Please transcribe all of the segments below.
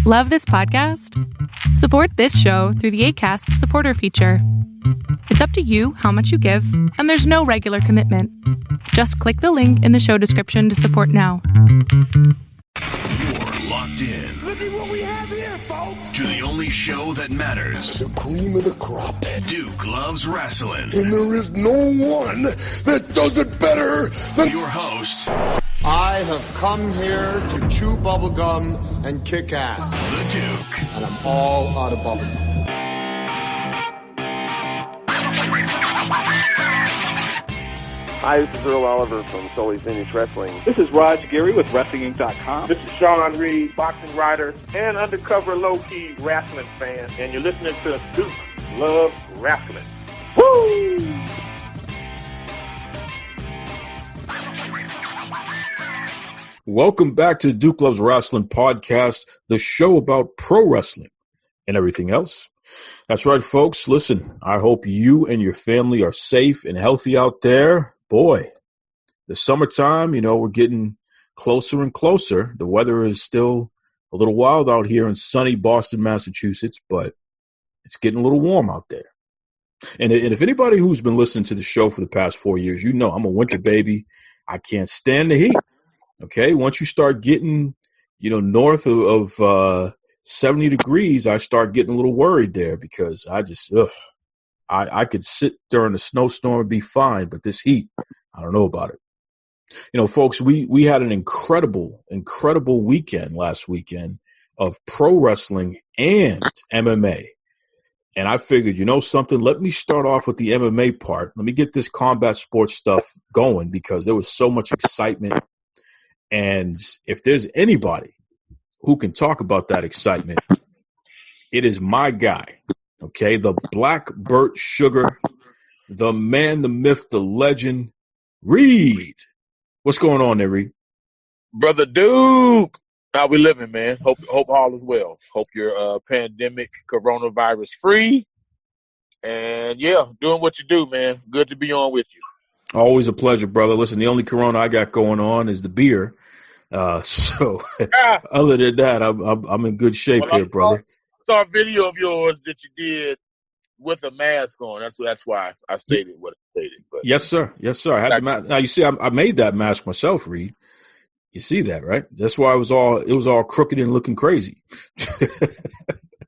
Love this podcast? Support this show through the Acast supporter feature. It's up to you how much you give, and there's no regular commitment. Just click the link in the show description to support now. You're locked in. Look at what we have here, folks. To the only show that matters. The cream of the crop. Duke loves wrestling. And there is no one that does it better than your host. I have come here to chew bubblegum and kick ass. The Duke. And I'm all out of bubblegum. Hi, this is Earl Oliver from Sully Finish Wrestling. This is Raj Giri with WrestlingInc.com. This is Sean Reed, boxing writer and undercover low-key wrestling fan. And you're listening to Duke Loves Wrestling. Woo! Welcome back to the Duke Loves Wrestling podcast, the show about pro wrestling and everything else. That's right, folks. Listen, I hope you and your family are safe and healthy out there. Boy, the summertime, we're getting closer and closer. The weather is still a little wild out here in sunny Boston, Massachusetts, but it's getting a little warm out there. And if anybody who's been listening to the show for the past 4 years, I'm a winter baby. I can't stand the heat. Okay, once you start getting, north of 70 degrees, I start getting a little worried there because I could sit during a snowstorm and be fine, but this heat, I don't know about it. Folks, we had an incredible weekend last weekend of pro wrestling and MMA. And I figured, something, let me start off with the MMA part. Let me get this combat sports stuff going because there was so much excitement. And if there's anybody who can talk about that excitement, it is my guy, okay? The Black Burt Sugar, the man, the myth, the legend, Reed. What's going on there, Reed? Brother Duke, how we living, man? Hope all is well. Hope you're pandemic, coronavirus free. And, doing what you do, man. Good to be on with you. Always a pleasure, brother. Listen, the only corona I got going on is the beer. Other than that, I'm in good shape here, brother. I saw a video of yours that you did with a mask on. That's why I stated what I stated. But yes, sir. I had the mask. Now you see, I made that mask myself, Reed. You see that, right? That's why it was all crooked and looking crazy.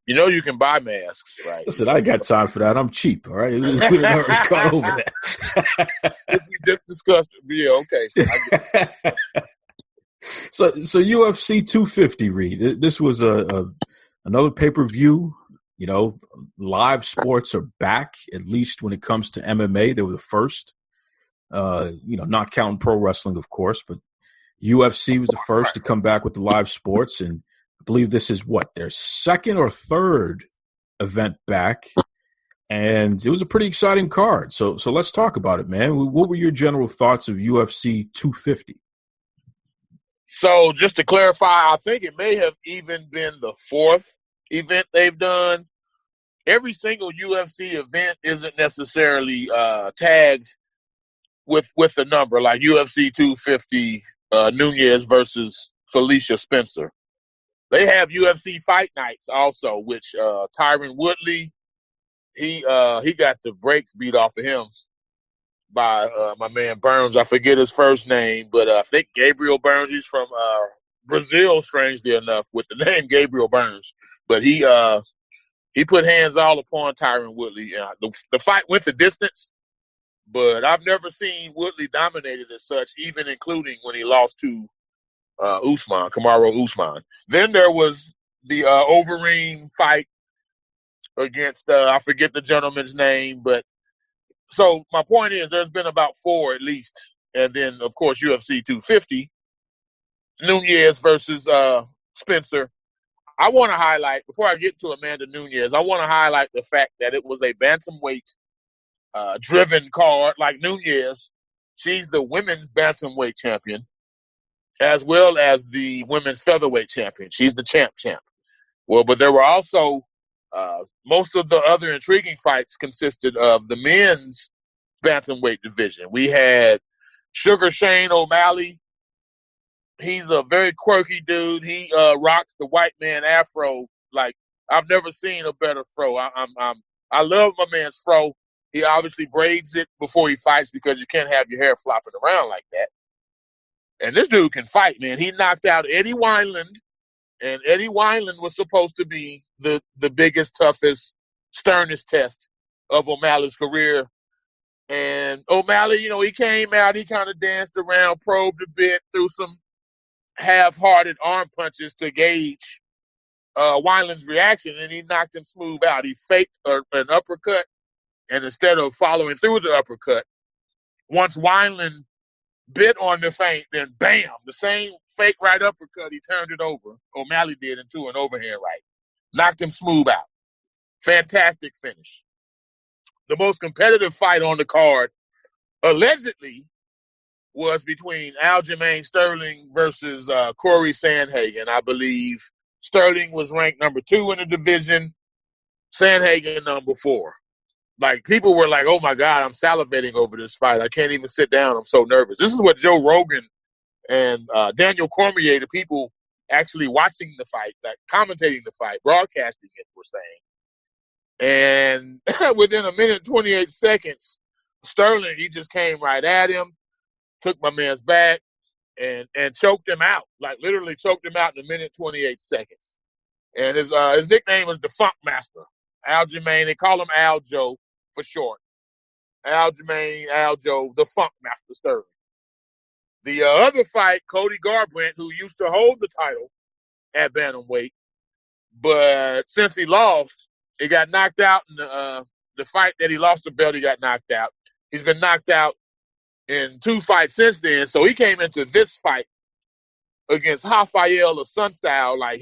You can buy masks, right? Listen, I ain't got time for that. I'm cheap, all right? We done already got over that. If we just discussed it, okay. So UFC 250, Reed. This was another pay-per-view. Live sports are back, at least when it comes to MMA. They were the first. Not counting pro wrestling, of course, but UFC was the first to come back with the live sports, and I believe this is their second or third event back, and it was a pretty exciting card. So let's talk about it, man. What were your general thoughts of UFC 250? So just to clarify, I think it may have even been the fourth event they've done. Every single UFC event isn't necessarily tagged with a number, like UFC 250 Nunez versus Felicia Spencer. They have UFC Fight Nights also, which Tyron Woodley, he got the brakes beat off of him by my man Burns. I forget his first name, but I think Gabriel Burns. He's from Brazil, strangely enough, with the name Gabriel Burns. But he put hands all upon Tyron Woodley. The fight went the distance, but I've never seen Woodley dominated as such, even including when he lost to Kamaru Usman. Then there was the Overeem fight against I forget the gentleman's name, but so my point is there's been about four at least. And then, of course, UFC 250, Nunez versus Spencer. I want to highlight, before I get to Amanda Nunez, I want to highlight the fact that it was a bantamweight driven card. Like Nunez, she's the women's bantamweight champion as well as the women's featherweight champion. She's the champ. Well, but there were also most of the other intriguing fights consisted of the men's bantamweight division. We had Sugar Shane O'Malley He's a very quirky dude. He rocks the white man afro like I've never seen a better fro. I love my man's fro. He obviously braids it before he fights because you can't have your hair flopping around like that. And this dude can fight, man. He knocked out Eddie Wineland, and Eddie Wineland was supposed to be the biggest, toughest, sternest test of O'Malley's career. And O'Malley, he came out, he kind of danced around, probed a bit, threw some half-hearted arm punches to gauge Wineland's reaction, and he knocked him smooth out. He faked an uppercut, and instead of following through with the uppercut, once Wineland bit on the feint, then bam, the same fake right uppercut, he turned it over. O'Malley did into an overhand right. Knocked him smooth out. Fantastic finish. The most competitive fight on the card, allegedly, was between Aljamain Sterling versus Corey Sandhagen. I believe Sterling was ranked number 2 in the division, Sandhagen number 4. Like, people were like, oh, my God, I'm salivating over this fight. I can't even sit down. I'm so nervous. This is what Joe Rogan and Daniel Cormier, the people actually watching the fight, like commentating the fight, broadcasting it, were saying. And within a minute and 28 seconds, Sterling, he just came right at him, took my man's back, and choked him out. Like, literally choked him out in a minute and 28 seconds. And his nickname was the Funk Master. Aljamain, they call him Aljo for short. Aljamain, Aljo, the Funk Master Sterling. The other fight, Cody Garbrandt, who used to hold the title at bantamweight, but since he lost, he got knocked out in the fight that he lost the belt, he got knocked out. He's been knocked out in 2 fights since then, so he came into this fight against Rafael Assunção like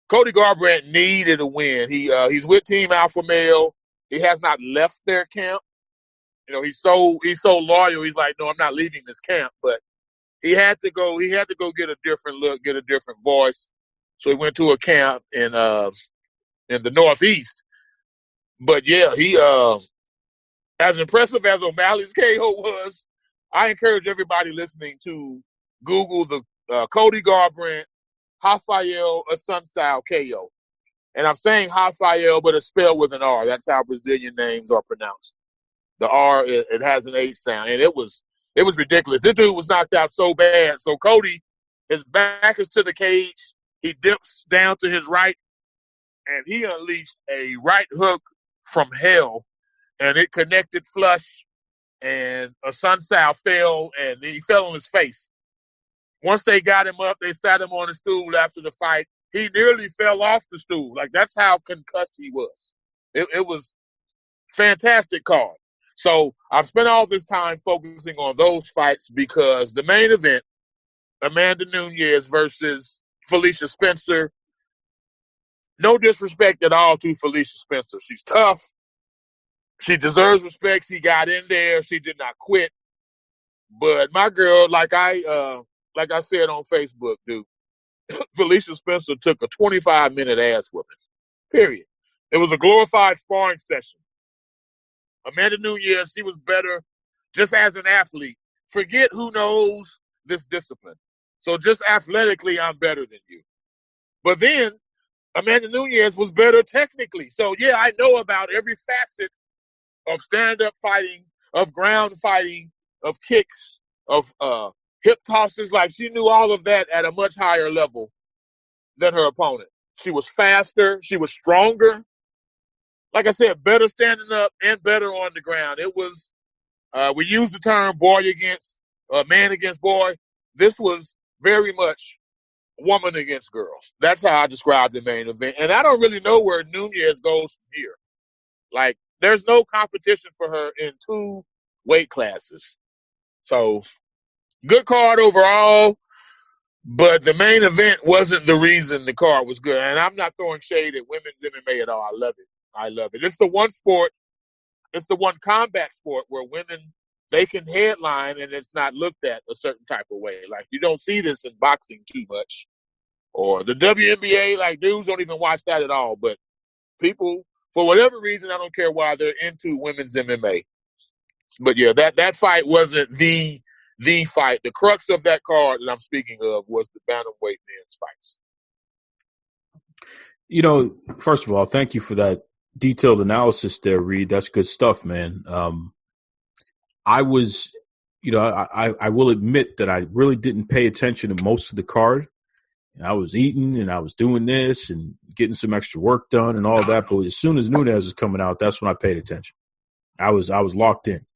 Cody Garbrandt needed a win. He's with Team Alpha Male. He has not left their camp. He's so loyal. He's like, no, I'm not leaving this camp. But he had to go get a different look, get a different voice. So he went to a camp in the Northeast. But yeah, he as impressive as O'Malley's KO was, I encourage everybody listening to Google the Cody Garbrandt Rafael Assunção KO. And I'm saying Rafael, but it's spelled with an R. That's how Brazilian names are pronounced. The R, it has an H sound. And it was ridiculous. This dude was knocked out so bad. So Cody, his back is to the cage. He dips down to his right, and he unleashed a right hook from hell, and it connected flush, and Assunção fell, and he fell on his face. Once they got him up, they sat him on a stool after the fight. He nearly fell off the stool. Like, that's how concussed he was. It was fantastic card. So I've spent all this time focusing on those fights because the main event, Amanda Nunes versus Felicia Spencer, no disrespect at all to Felicia Spencer. She's tough. She deserves respect. She got in there. She did not quit. But my girl, like I said on Facebook, dude, Felicia Spencer took a 25-minute ass whooping. Period. It was a glorified sparring session. Amanda Nunes, she was better just as an athlete. Forget who knows this discipline. So just athletically, I'm better than you. But then Amanda Nunes was better technically. So, yeah, I know about every facet of stand-up fighting, of ground fighting, of kicks, of hip tosses. Like, she knew all of that at a much higher level than her opponent. She was faster. She was stronger. Like I said, better standing up and better on the ground. It was, we use the term man against boy. This was very much woman against girl. That's how I describe the main event. And I don't really know where Nunes goes from here. Like, there's no competition for her in 2 weight classes. So, good card overall, but the main event wasn't the reason the card was good. And I'm not throwing shade at women's MMA at all. I love it. I love it. It's the one sport, it's the one combat sport where women, they can headline and it's not looked at a certain type of way. Like, you don't see this in boxing too much. Or the WNBA, like, dudes don't even watch that at all. But people, for whatever reason, I don't care why, they're into women's MMA. But, yeah, that fight wasn't the the fight. The crux of that card that I'm speaking of was the bantamweight men's fights. You know, first of all, thank you for that detailed analysis there, Reed. That's good stuff, man. I was, you know, I will admit that I really didn't pay attention to most of the card. I was eating and I was doing this and getting some extra work done and all that. But as soon as Nunes was coming out, that's when I paid attention. I was locked in.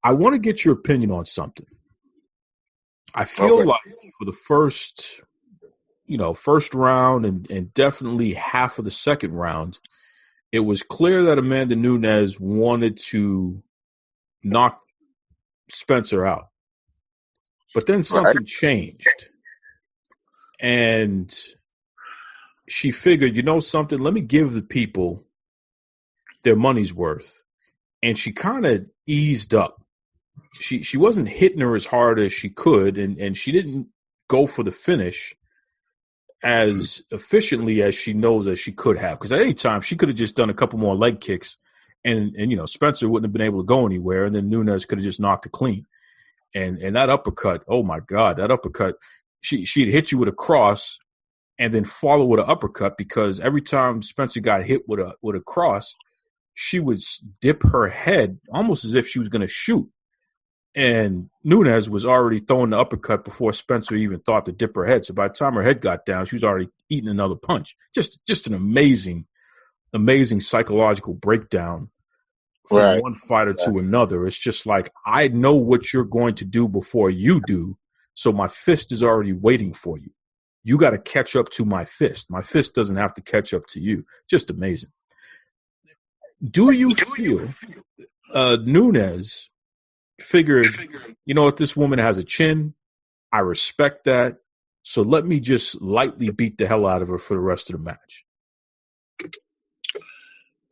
I want to get your opinion on something. I feel like for the first round and definitely half of the second round, it was clear that Amanda Nunes wanted to knock Spencer out. But then something changed. And she figured, you know something, let me give the people their money's worth. And she kind of eased up. She wasn't hitting her as hard as she could, and she didn't go for the finish as efficiently as she knows as she could have. Because at any time, she could have just done a couple more leg kicks, and you know, Spencer wouldn't have been able to go anywhere, and then Nunes could have just knocked it clean. And that uppercut, oh my God, that uppercut, she'd hit you with a cross and then follow with an uppercut, because every time Spencer got hit with a cross, she would dip her head almost as if she was going to shoot. And Nunes was already throwing the uppercut before Spencer even thought to dip her head. So by the time her head got down, she was already eating another punch. Just an amazing psychological breakdown from one fighter to another. It's just like, I know what you're going to do before you do, so my fist is already waiting for you. You got to catch up to my fist. My fist doesn't have to catch up to you. Just amazing. Do you feel Nunes figured, you know what, this woman has a chin. I respect that. So let me just lightly beat the hell out of her for the rest of the match?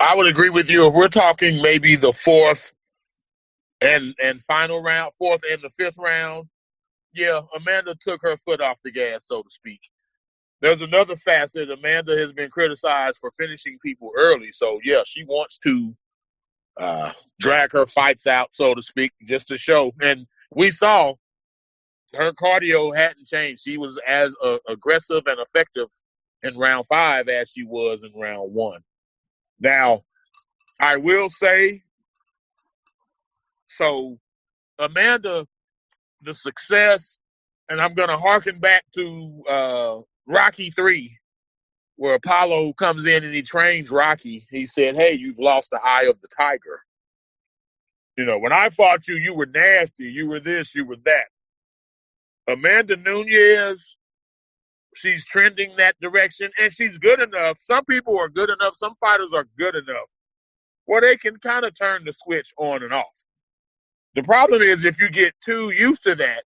I would agree with you. If we're talking maybe the fourth and final round, fourth and the fifth round, yeah, Amanda took her foot off the gas, so to speak. There's another facet. Amanda has been criticized for finishing people early. So, yeah, she wants to drag her fights out, so to speak, just to show. And we saw her cardio hadn't changed. She was as aggressive and effective in round 5 as she was in round 1. Now, I will say, so Amanda, the success, and I'm going to harken back to Rocky 3, where Apollo comes in and he trains Rocky. He said, hey, you've lost the eye of the tiger. You know, when I fought you, you were nasty. You were this, you were that. Amanda Nunes, she's trending that direction, and she's good enough. Some people are good enough. Some fighters are good enough where they can kind of turn the switch on and off. The problem is if you get too used to that,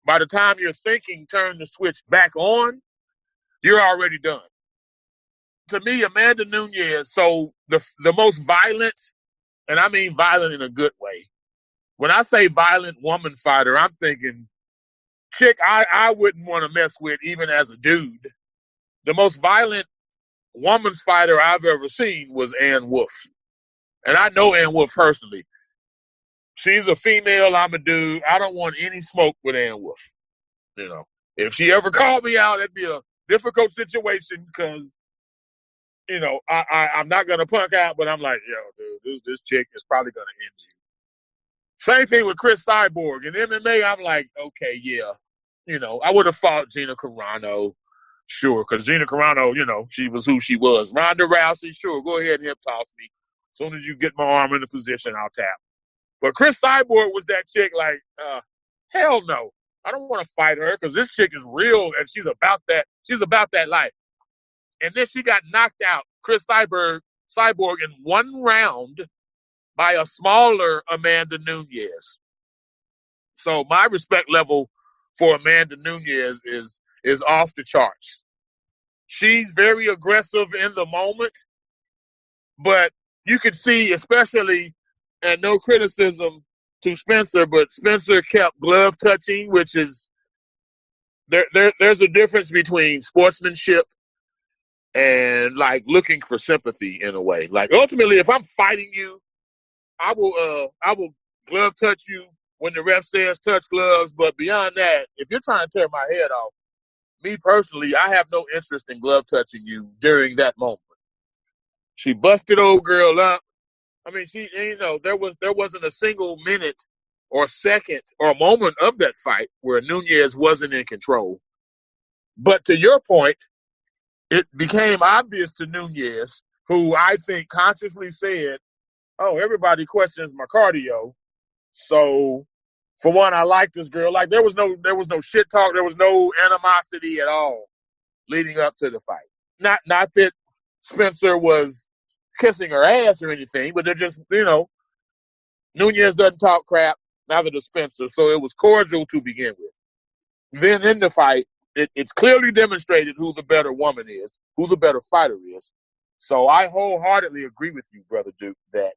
by the time you're thinking turn the switch back on, you're already done. To me, Amanda Nunes, so the most violent, and I mean violent in a good way. When I say violent woman fighter, I'm thinking chick I wouldn't want to mess with even as a dude. The most violent woman's fighter I've ever seen was Ann Wolf. And I know Ann Wolf personally. She's a female, I'm a dude. I don't want any smoke with Ann Wolf. You know, if she ever called me out, it'd be a difficult situation because, you know, I'm not going to punk out, but I'm like, yo, dude, this chick is probably going to end you. Same thing with Chris Cyborg. In MMA, I'm like, okay, yeah. You know, I would have fought Gina Carano, sure, because Gina Carano, you know, she was who she was. Ronda Rousey, sure, go ahead and hip toss me. As soon as you get my arm in the position, I'll tap. But Chris Cyborg was that chick like, hell no. I don't want to fight her because this chick is real and she's about that. She's about that life. And then she got knocked out, Chris Cyborg in one round by a smaller Amanda Nunes. So my respect level for Amanda Nunes is off the charts. She's very aggressive in the moment, but you could see, especially, and no criticism to Spencer, but Spencer kept glove touching, which is there's a difference between sportsmanship and like looking for sympathy in a way. Like ultimately, if I'm fighting you, I will glove touch you when the ref says touch gloves. But beyond that, if you're trying to tear my head off, me personally, I have no interest in glove touching you during that moment. She busted old girl up. I mean, there wasn't a single minute or second or moment of that fight where Nunes wasn't in control. But to your point, it became obvious to Nunes, who I think consciously said, "Oh, everybody questions my cardio, so for one, I like this girl." Like there was no shit talk, there was no animosity at all leading up to the fight. Not that Spencer was kissing her ass or anything, but they're just, Nunes doesn't talk crap, neither does Spencer, so it was cordial to begin with. Then in the fight, it's clearly demonstrated who the better woman is, who the better fighter is. So I wholeheartedly agree with you, Brother Duke, that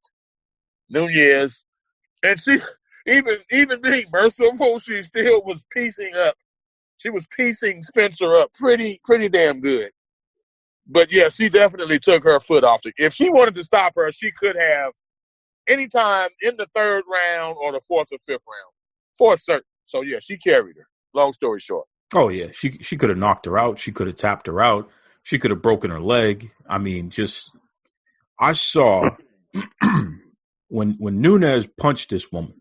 Nunes, and she, even being merciful, she still was piecing up. She was piecing Spencer up pretty damn good. But yeah, she definitely took her foot off it. If she wanted to stop her, she could have anytime in the third round or the fourth or fifth round, for certain. So yeah, she carried her. Long story short. Oh yeah, she could have knocked her out. She could have tapped her out. She could have broken her leg. I mean, I saw when Nunes punched this woman,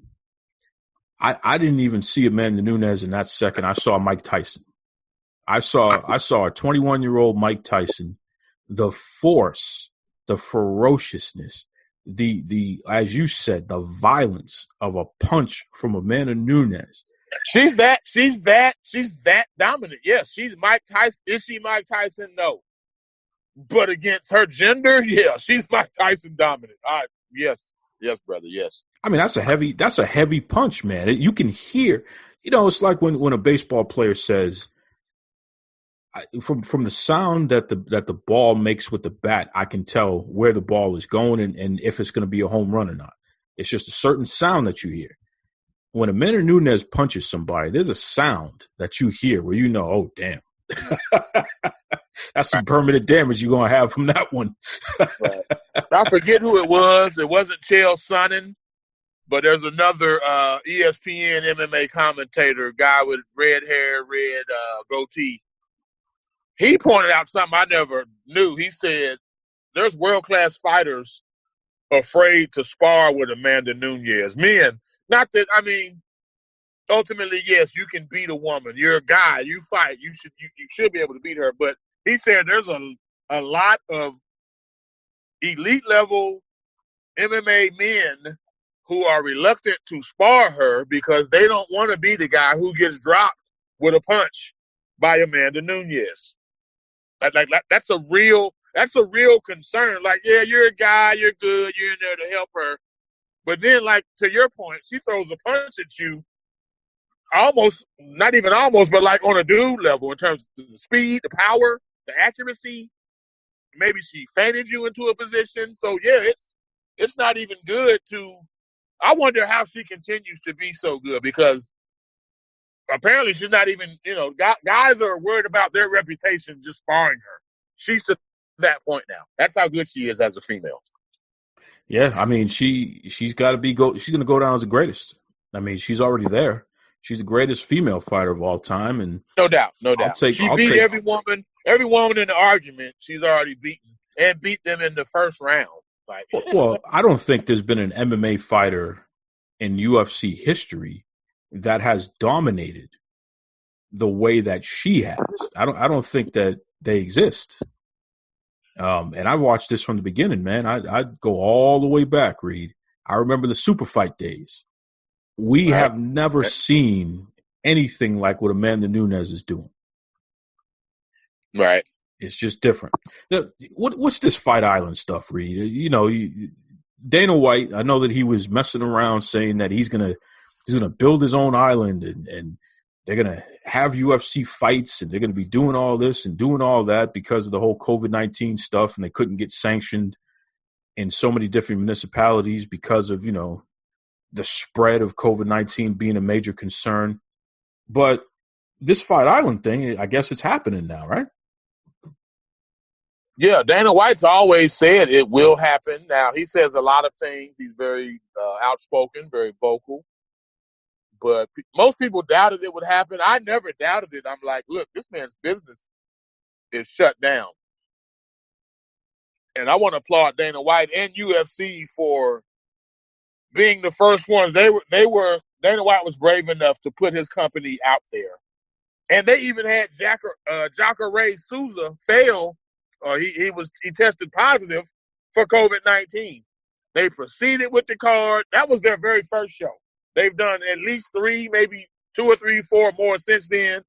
I didn't even see Amanda Nunes in that second. I saw Mike Tyson. I saw a 21-year-old Mike Tyson. The force, the ferociousness, the as you said, the violence of a punch from Amanda Nunes. She's that dominant. Yes, she's Mike Tyson. Is she Mike Tyson? No. But against her gender, yeah, she's Mike Tyson dominant. Yes, brother, yes. I mean, that's a heavy punch, man. You can hear, it's like when a baseball player says, from the sound that the ball makes with the bat, I can tell where the ball is going and if it's going to be a home run or not. It's just a certain sound that you hear. When Amanda Nunes punches somebody, there's a sound that you hear where oh, damn. That's some permanent damage you're going to have from that one. Right. I forget who it was. It wasn't Chael Sonnen, but there's another ESPN MMA commentator, guy with red hair, red goatee. He pointed out something I never knew. He said there's world-class fighters afraid to spar with Amanda Nunes. Men, not that, ultimately, yes, you can beat a woman. You're a guy. You fight. You should be able to beat her. But he said there's a lot of elite-level MMA men who are reluctant to spar her because they don't want to be the guy who gets dropped with a punch by Amanda Nunes. That's a real concern. Like, yeah, you're a guy. You're good. You're in there to help her. But then, like, to your point, she throws a punch at you not even almost, but like on a dude level in terms of the speed, the power, the accuracy. Maybe she fainted you into a position. So, yeah, it's not even good I wonder how she continues to be so good because apparently she's not even, guys are worried about their reputation just sparring her. She's to that point now. That's how good she is as a female. Yeah, I mean, she's got to she's going to go down as the greatest. I mean, she's already there. She's the greatest female fighter of all time, and no doubt. She beat every woman in the argument. She's already beaten and beat them in the first round. Well, I don't think there's been an MMA fighter in UFC history that has dominated the way that she has. I don't think that they exist. And I watched this from the beginning, man. I'd go all the way back, Reed. I remember the super fight days. We have never seen anything like what Amanda Nunes is doing. Right. It's just different. What's this Fight Island stuff, Reed? Dana White, I know that he was messing around saying that he's gonna build his own island and they're gonna have UFC fights and they're gonna be doing all this and doing all that because of the whole COVID-19 stuff, and they couldn't get sanctioned in so many different municipalities because of, the spread of COVID-19 being a major concern. But this Fight Island thing, I guess it's happening now, right? Yeah, Dana White's always said it will happen. Now, he says a lot of things. He's very outspoken, very vocal. But most people doubted it would happen. I never doubted it. I'm like, look, this man's business is shut down. And I want to applaud Dana White and UFC for being the first ones. Dana White was brave enough to put his company out there. And they even had Jacare Souza fail. He tested positive for COVID-19. They proceeded with the card. That was their very first show. They've done at least 3, maybe 2 or 3, 4 more since then.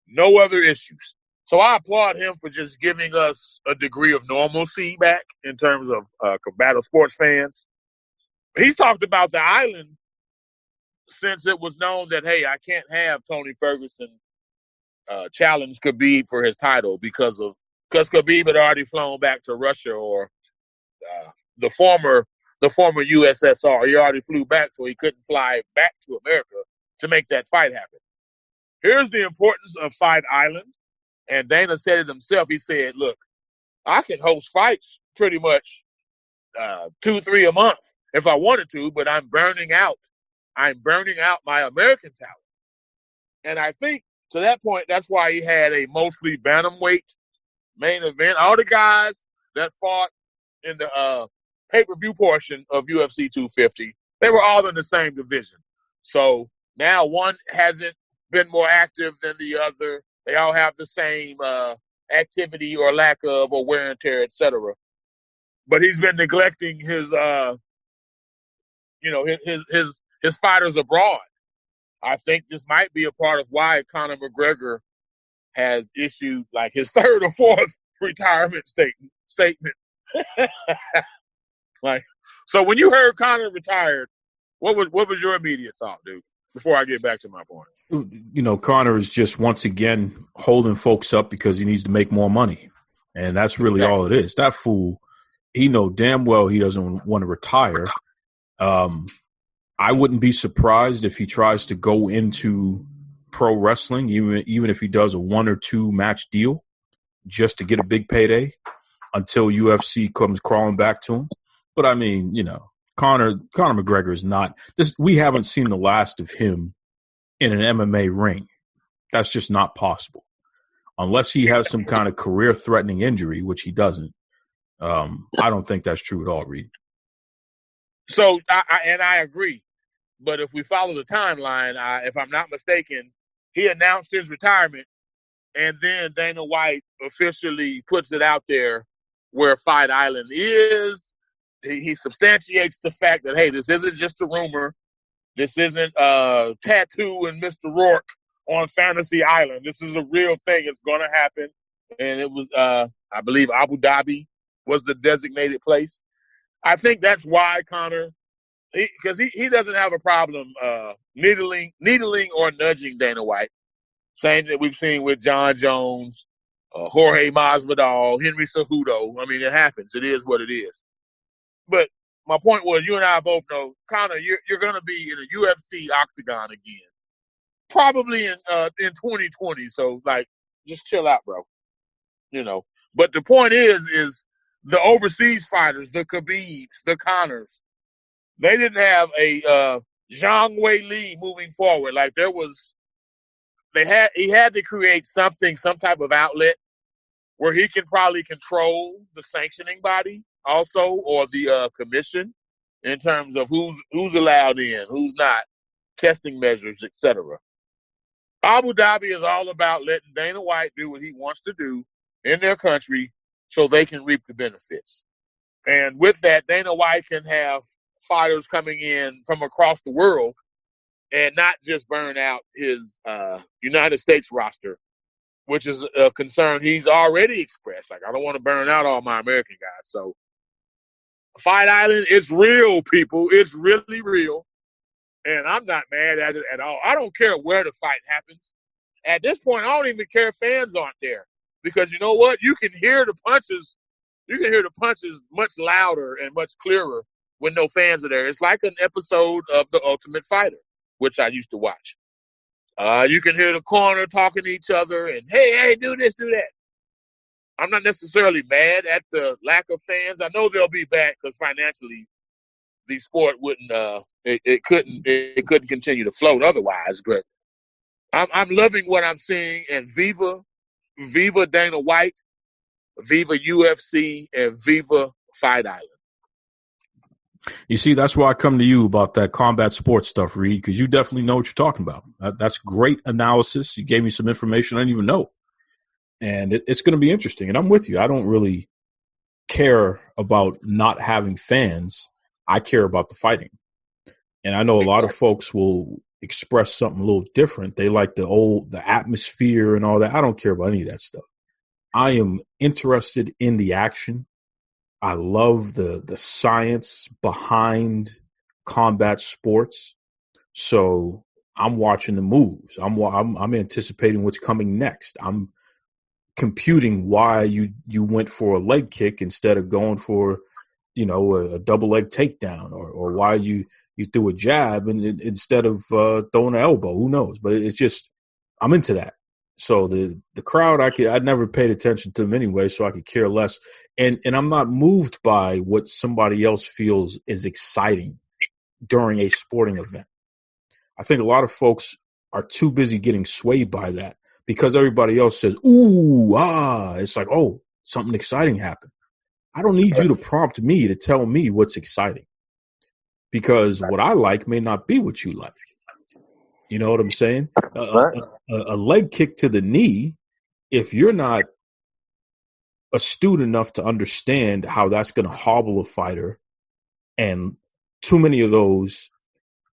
No other issues. So I applaud him for just giving us a degree of normalcy back in terms of combative sports fans. He's talked about the island since it was known that, hey, I can't have Tony Ferguson challenge Khabib for his title because Khabib had already flown back to Russia or the former USSR. He already flew back, so he couldn't fly back to America to make that fight happen. Here's the importance of Fight Island. And Dana said it himself. He said, look, I can host fights pretty much 2, 3 a month if I wanted to, but I'm burning out. I'm burning out my American talent. And I think to that point, that's why he had a mostly bantamweight main event. All the guys that fought in the pay-per-view portion of UFC 250, they were all in the same division. So now one hasn't been more active than the other. They all have the same activity or lack of or wear and tear, etc. But he's been neglecting his fighters abroad. I think this might be a part of why Conor McGregor has issued like his 3rd or 4th retirement statement. So when you heard Conor retired, what was your immediate thought, dude? Before I get back to my point. Conor is just once again holding folks up because he needs to make more money. And that's really all it is. That fool, he know damn well he doesn't want to retire. I wouldn't be surprised if he tries to go into pro wrestling, even if he does a 1 or 2 match deal just to get a big payday until UFC comes crawling back to him. But I mean, Conor McGregor is not this. We haven't seen the last of him in an MMA ring. That's just not possible unless he has some kind of career-threatening injury, which he doesn't. I don't think that's true at all, Reed. So, I agree. But if we follow the timeline, if I'm not mistaken, he announced his retirement, and then Dana White officially puts it out there where Fight Island is. He substantiates the fact that, hey, this isn't just a rumor. This isn't Tattoo and Mr. Rourke on Fantasy Island. This is a real thing. It's going to happen. And it was, I believe, Abu Dhabi was the designated place. I think that's why Conor, because he doesn't have a problem needling or nudging Dana White. Same that we've seen with John Jones, Jorge Masvidal, Henry Cejudo. I mean, it happens. It is what it is. But my point was, you and I both know, Conor, you're going to be in a UFC octagon again, probably in 2020. So, just chill out, bro. But the point is the overseas fighters, the Khabibs, the Conors, they didn't have a Zhang Wei Li moving forward. He had to create something, some type of outlet where he can probably control the sanctioning body also, or the commission in terms of who's allowed in, who's not, testing measures, etc. Abu Dhabi is all about letting Dana White do what he wants to do in their country so they can reap the benefits. And with that, Dana White can have fighters coming in from across the world and not just burn out his United States roster, which is a concern he's already expressed. I don't want to burn out all my American guys. So Fight Island, it's real, people. It's really real. And I'm not mad at it at all. I don't care where the fight happens. At this point, I don't even care if fans aren't there. Because you know what? You can hear the punches. You can hear the punches much louder and much clearer when no fans are there. It's like an episode of The Ultimate Fighter, which I used to watch. You can hear the corner talking to each other and, hey, do this, do that. I'm not necessarily mad at the lack of fans. I know they'll be back because financially the sport wouldn't it couldn't continue to float otherwise. But I'm loving what I'm seeing, and Viva Dana White, Viva UFC, and Viva Fight Island. You see, that's why I come to you about that combat sports stuff, Reed, because you definitely know what you're talking about. That's great analysis. You gave me some information I didn't even know. And it's going to be interesting. And I'm with you. I don't really care about not having fans. I care about the fighting. And I know a lot of folks will express something a little different. They like the atmosphere and all that. I don't care about any of that stuff. I am interested in the action. I love the science behind combat sports. So I'm watching the moves. I'm anticipating what's coming next. I'm computing why you went for a leg kick instead of going for, a double leg takedown, or why you threw a jab instead of throwing an elbow. Who knows? But it's just, I'm into that. So the crowd, I'd never paid attention to them anyway, so I could care less. And I'm not moved by what somebody else feels is exciting during a sporting event. I think a lot of folks are too busy getting swayed by that because everybody else says, ooh, it's like, oh, something exciting happened. I don't need you to prompt me to tell me what's exciting, because what I like may not be what you like. You know what I'm saying? A leg kick to the knee, if you're not astute enough to understand how that's going to hobble a fighter, and too many of those,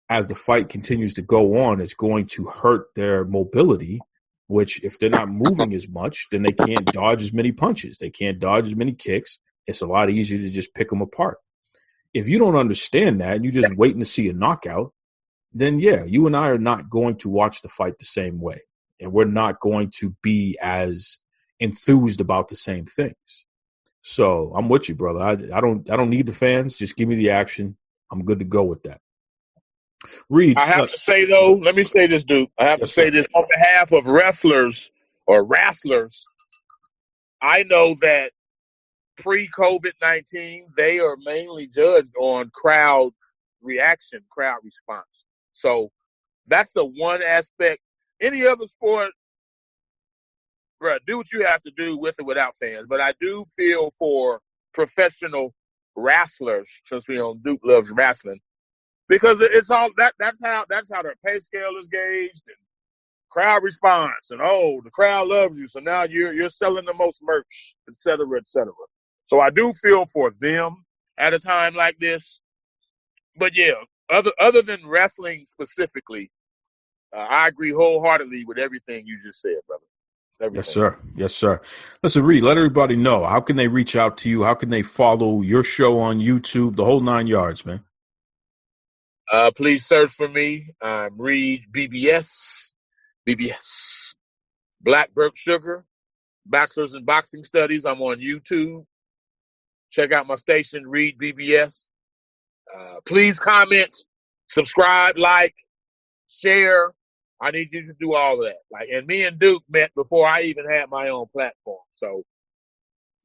as the fight continues to go on, is going to hurt their mobility, which if they're not moving as much, then they can't dodge as many punches. They can't dodge as many kicks. It's a lot easier to just pick them apart. If you don't understand that and you're just waiting to see a knockout, then yeah, you and I are not going to watch the fight the same way. And we're not going to be as enthused about the same things. So I'm with you, brother. I don't need the fans. Just give me the action. I'm good to go with that. Reed, I have to say, though, let me say this, Duke. I have to say this on behalf of wrestlers or wrestlers. I know that pre-COVID-19, they are mainly judged on crowd reaction, crowd response. So that's the one aspect. Any other sport, bro, do what you have to do with or without fans. But I do feel for professional wrestlers, since we on Duke Loves Rasslin, because it's all that's how their pay scale is gauged, and crowd response, and the crowd loves you, so now you're selling the most merch, et cetera, et cetera. So I do feel for them at a time like this. But yeah, other than wrestling specifically, I agree wholeheartedly with everything you just said, brother. Everything. Yes, sir. Yes, sir. Listen, Reed, let everybody know. How can they reach out to you? How can they follow your show on YouTube? The whole 9 yards, man. Please search for me. I'm Reed BBS. BBS. Black Burke Sugar. Bachelor's in Boxing Studies. I'm on YouTube. Check out my station, Reed BBS. Please comment, subscribe, like, share. I need you to do all of that. And me and Duke met before I even had my own platform. So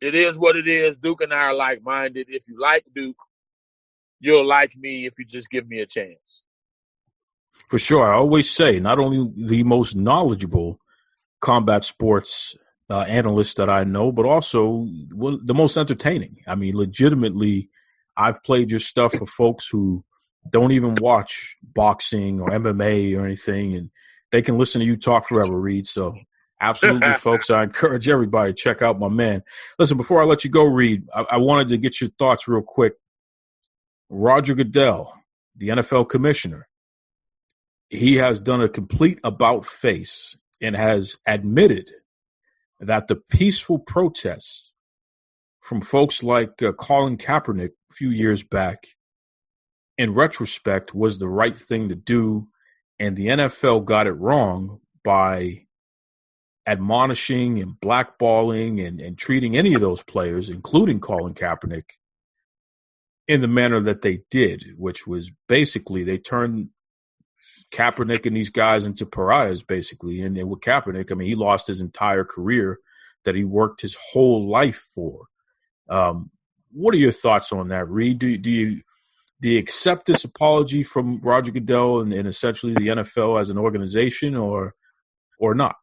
it is what it is. Duke and I are like-minded. If you like Duke, you'll like me if you just give me a chance. For sure. I always say, not only the most knowledgeable combat sports analyst that I know, but also the most entertaining. I mean, legitimately, I've played your stuff for folks who don't even watch boxing or MMA or anything, and they can listen to you talk forever, Reed. So absolutely, folks, I encourage everybody to check out my man. Listen, before I let you go, Reed, I wanted to get your thoughts real quick. Roger Goodell, the NFL commissioner, he has done a complete about-face and has admitted that the peaceful protests from folks like Colin Kaepernick a few years back, in retrospect, was the right thing to do, and the NFL got it wrong by admonishing and blackballing and treating any of those players, including Colin Kaepernick, in the manner that they did, which was basically they turned Kaepernick and these guys into pariahs, basically. And with Kaepernick, I mean, he lost his entire career that he worked his whole life for. What are your thoughts on that, Reed? Do you accept this apology from Roger Goodell and essentially the NFL as an organization, or not?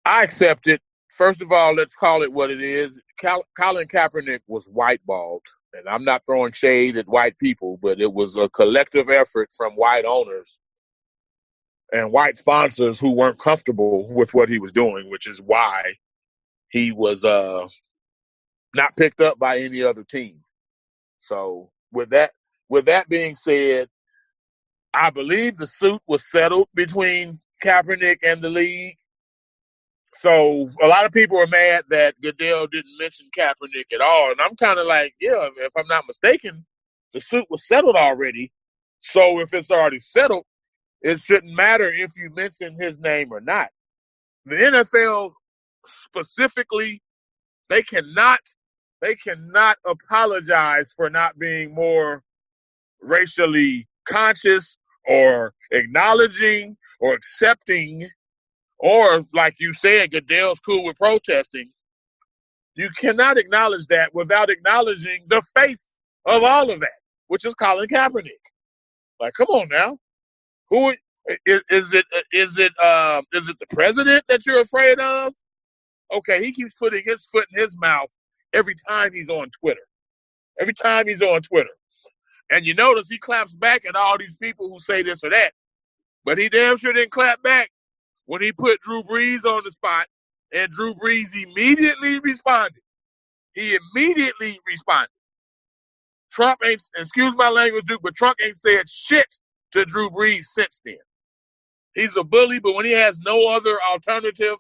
I accept it. First of all, let's call it what it is. Colin Kaepernick was whiteballed, and I'm not throwing shade at white people, but it was a collective effort from white owners and white sponsors who weren't comfortable with what he was doing, which is why he was not picked up by any other team. So with that being said, I believe the suit was settled between Kaepernick and the league. So a lot of people are mad that Goodell didn't mention Kaepernick at all. And I'm kind of like, yeah, if I'm not mistaken, the suit was settled already. So if it's already settled, it shouldn't matter if you mention his name or not. The NFL specifically, they cannot apologize for not being more racially conscious or acknowledging or accepting, or like you said, Goodell's cool with protesting. You cannot acknowledge that without acknowledging the face of all of that, which is Colin Kaepernick. Like, come on now. Who is it? Is it the president that you're afraid of? Okay, he keeps putting his foot in his mouth every time he's on Twitter. Every time he's on Twitter. And you notice he claps back at all these people who say this or that. But he damn sure didn't clap back when he put Drew Brees on the spot, and Drew Brees immediately responded. He immediately responded. Trump ain't, excuse my language, Duke, but Trump ain't said shit to Drew Brees since then. He's a bully, but when he has no other alternative,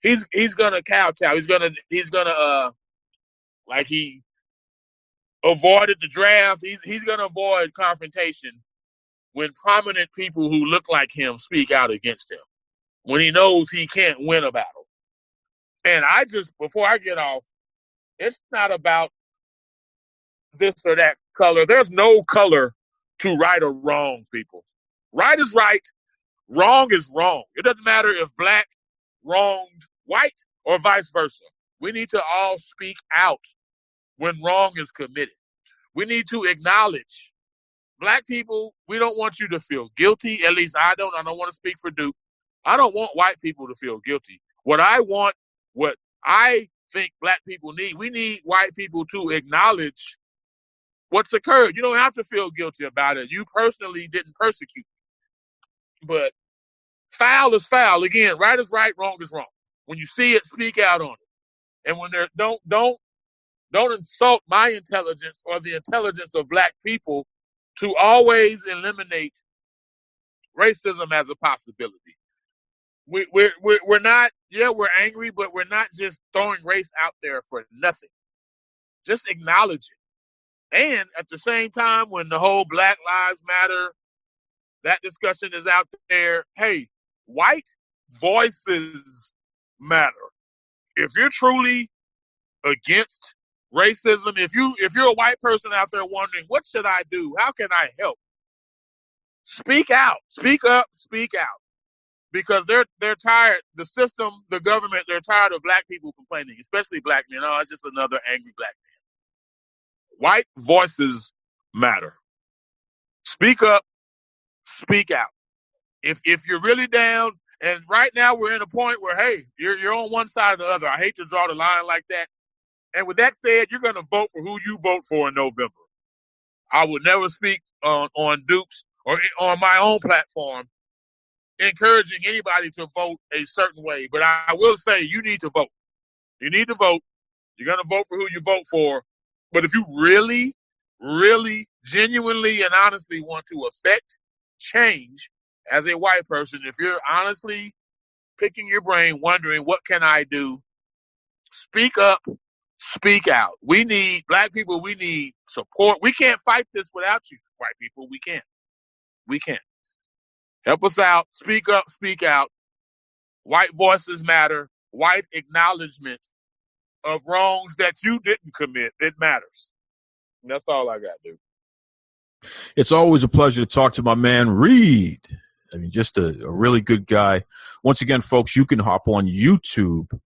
he's gonna kowtow. He's gonna like he avoided the draft. He's gonna avoid confrontation when prominent people who look like him speak out against him, when he knows he can't win a battle. And before I get off, it's not about this or that color. There's no color to right or wrong, people. Right is right. Wrong is wrong. It doesn't matter if black wronged white or vice versa. We need to all speak out when wrong is committed. We need to acknowledge. Black people, we don't want you to feel guilty. At least I don't. I don't want to speak for Duke. I don't want white people to feel guilty. What I think black people need, we need white people to acknowledge what's occurred. You don't have to feel guilty about it. You personally didn't persecute me. But foul is foul. Again, right is right, wrong is wrong. When you see it, speak out on it. And when don't insult my intelligence or the intelligence of black people to always eliminate racism as a possibility. We're not, we're angry, but we're not just throwing race out there for nothing. Just acknowledge it. And at the same time, when the whole Black Lives Matter, that discussion is out there, hey, white voices matter. If you're truly against racism, if you're a white person out there wondering, what should I do? How can I help? Speak out. Speak up. Speak out. Because they're tired, the system, the government, they're tired of black people complaining, especially black men. Oh, it's just another angry black man. White voices matter. Speak up, speak out. If you're really down, and right now we're in a point where, hey, you're on one side or the other. I hate to draw the line like that. And with that said, you're going to vote for who you vote for in November. I would never speak on Duke's or on my own platform encouraging anybody to vote a certain way. But I will say you need to vote. You need to vote. You're going to vote for who you vote for. But if you really, really, genuinely, and honestly want to affect change as a white person, if you're honestly picking your brain, wondering, what can I do? Speak up, speak out. We need, black people, we need support. We can't fight this without you, white people. We can't. We can't. Help us out. Speak up, speak out. White voices matter. White acknowledgement of wrongs that you didn't commit. It matters. And that's all I got, dude. It's always a pleasure to talk to my man, Reed. I mean, just a really good guy. Once again, folks, you can hop on YouTube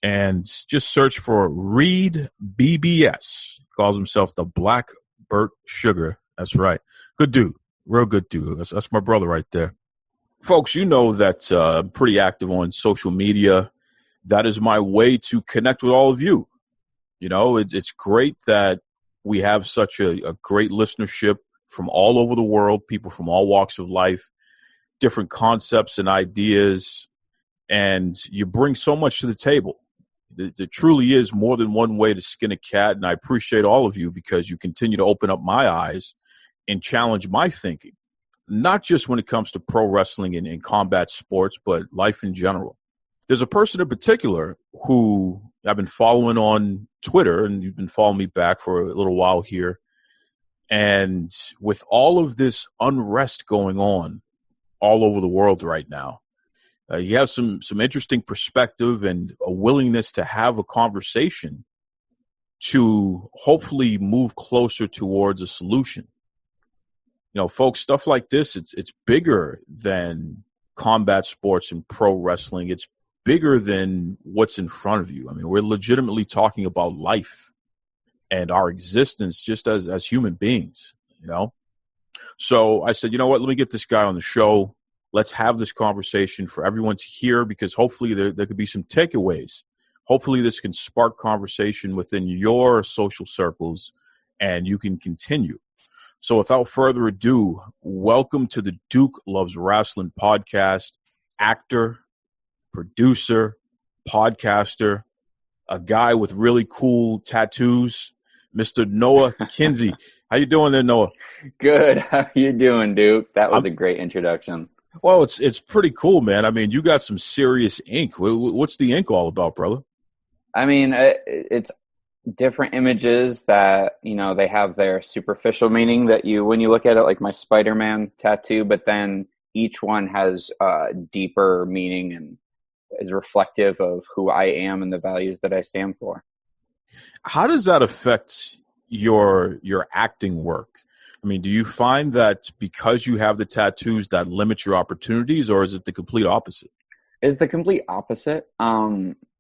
and just search for Reed BBS. He calls himself the Black Burt Sugar. That's right. Good dude. Real good dude. That's my brother right there. Folks, you know that I'm pretty active on social media. That is my way to connect with all of you. You know, it's great that we have such a great listenership from all over the world, people from all walks of life, different concepts and ideas, and you bring so much to the table. There truly is more than one way to skin a cat, and I appreciate all of you because you continue to open up my eyes and challenge my thinking, not just when it comes to pro wrestling and combat sports, but life in general. There's a person in particular who I've been following on Twitter, and you've been following me back for a little while here. And with all of this unrest going on all over the world right now, he has some interesting perspective and a willingness to have a conversation to hopefully move closer towards a solution. You know, folks, stuff like this, it's bigger than combat sports and pro wrestling. It's bigger than what's in front of you. I mean, we're legitimately talking about life and our existence just as human beings, you know? So I said, you know what, let me get this guy on the show. Let's have this conversation for everyone to hear because hopefully there could be some takeaways. Hopefully this can spark conversation within your social circles and you can continue. So without further ado, welcome to the Duke Loves Rasslin podcast, actor, producer, podcaster, a guy with really cool tattoos, Mr. Noah Kinsey. How you doing there, Noah? Good. How you doing, Duke? That was a great introduction. Well, it's pretty cool, man. I mean, you got some serious ink. What's the ink all about, brother? I mean, it's different images that, you know, they have their superficial meaning that when you look at it, like my Spider-Man tattoo, but then each one has deeper meaning and is reflective of who I am and the values that I stand for. How does that affect your acting work? I mean, do you find that because you have the tattoos that limit your opportunities, or is it the complete opposite? It's the complete opposite.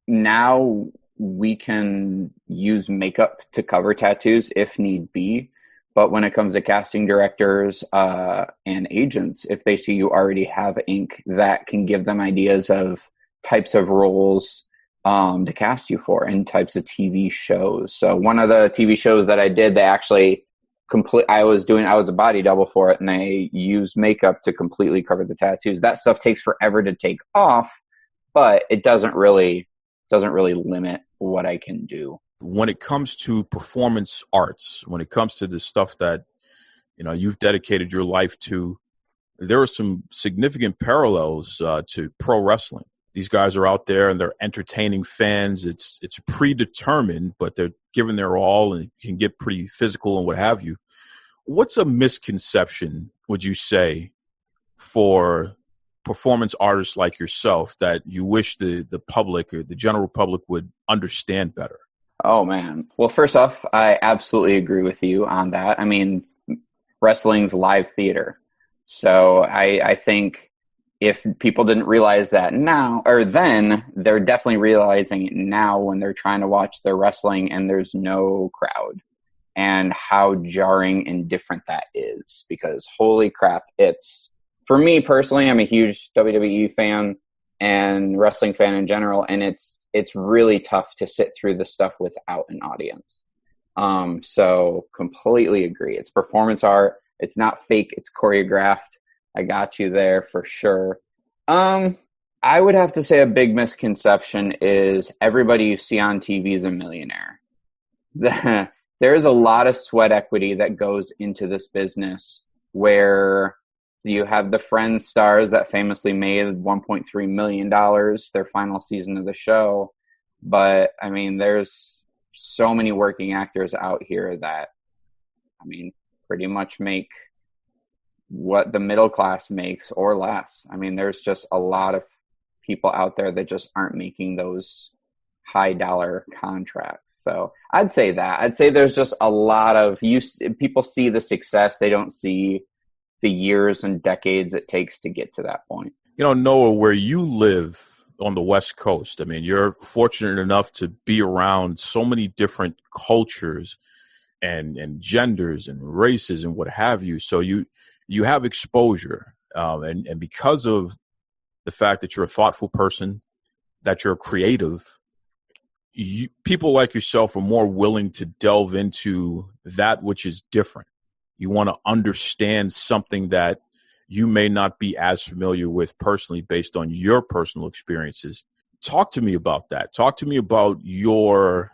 Now we can use makeup to cover tattoos if need be. But when it comes to casting directors and agents, if they see you already have ink, that can give them ideas of types of roles to cast you for and types of TV shows. So one of the TV shows that I did, they actually I was a body double for it, and they used makeup to completely cover the tattoos. That stuff takes forever to take off, but it doesn't really limit what I can do. When it comes to performance arts, when it comes to the stuff that, you know, you've dedicated your life to, there are some significant parallels to pro wrestling. These guys are out there and they're entertaining fans. It's predetermined, but they're giving their all and can get pretty physical and what have you. What's a misconception, would you say, for performance artists like yourself that you wish the public or the general public would understand better? Oh, man. Well, first off, I absolutely agree with you on that. I mean, wrestling's live theater. So I think if people didn't realize that now or then, they're definitely realizing it now when they're trying to watch their wrestling and there's no crowd, and how jarring and different that is. Because holy crap, it's, for me personally, I'm a huge WWE fan and wrestling fan in general, and it's really tough to sit through the stuff without an audience. So completely agree. It's performance art. It's not fake. It's choreographed. I got you there for sure. I would have to say a big misconception is everybody you see on TV is a millionaire. There is a lot of sweat equity that goes into this business, where you have the Friends stars that famously made $1.3 million their final season of the show. But, I mean, there's so many working actors out here that, I mean, pretty much make what the middle class makes or less. I mean, there's just a lot of people out there that just aren't making those high dollar contracts. So I'd say there's just a lot of people see the success. They don't see the years and decades it takes to get to that point. You know, Noah, where you live on the West Coast, I mean, you're fortunate enough to be around so many different cultures and genders and races and what have you. So you have exposure, and because of the fact that you're a thoughtful person, that you're creative, people like yourself are more willing to delve into that which is different. You want to understand something that you may not be as familiar with personally based on your personal experiences. Talk to me about that. Talk to me about your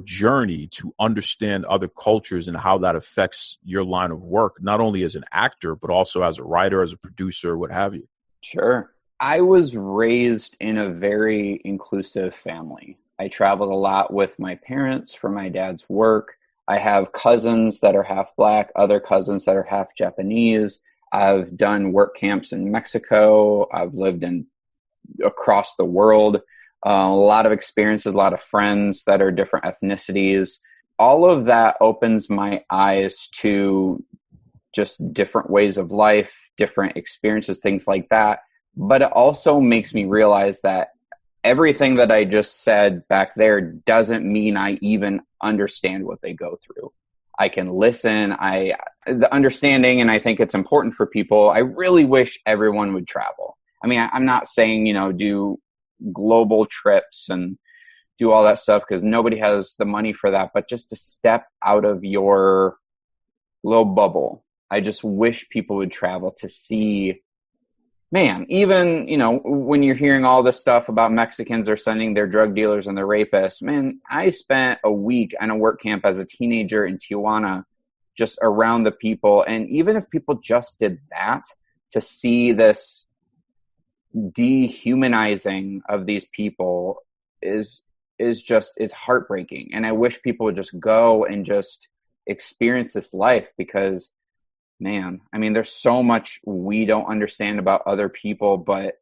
journey to understand other cultures and how that affects your line of work, not only as an actor, but also as a writer, as a producer, what have you. Sure. I was raised in a very inclusive family. I traveled a lot with my parents for my dad's work. I have cousins that are half Black, other cousins that are half Japanese. I've done work camps in Mexico. I've lived across the world. A lot of experiences, a lot of friends that are different ethnicities. All of that opens my eyes to just different ways of life, different experiences, things like that. But it also makes me realize that everything that I just said back there doesn't mean I even understand what they go through. I can listen, the understanding, and I think it's important for people. I really wish everyone would travel. I mean, I'm not saying, do global trips and do all that stuff, because nobody has the money for that, but just to step out of your little bubble. I just wish people would travel to see, man, even, when you're hearing all this stuff about Mexicans are sending their drug dealers and their rapists, man, I spent a week on a work camp as a teenager in Tijuana, just around the people. And even if people just did that, to see this dehumanizing of these people is heartbreaking. And I wish people would just go and just experience this life, because man, I mean, there's so much we don't understand about other people. But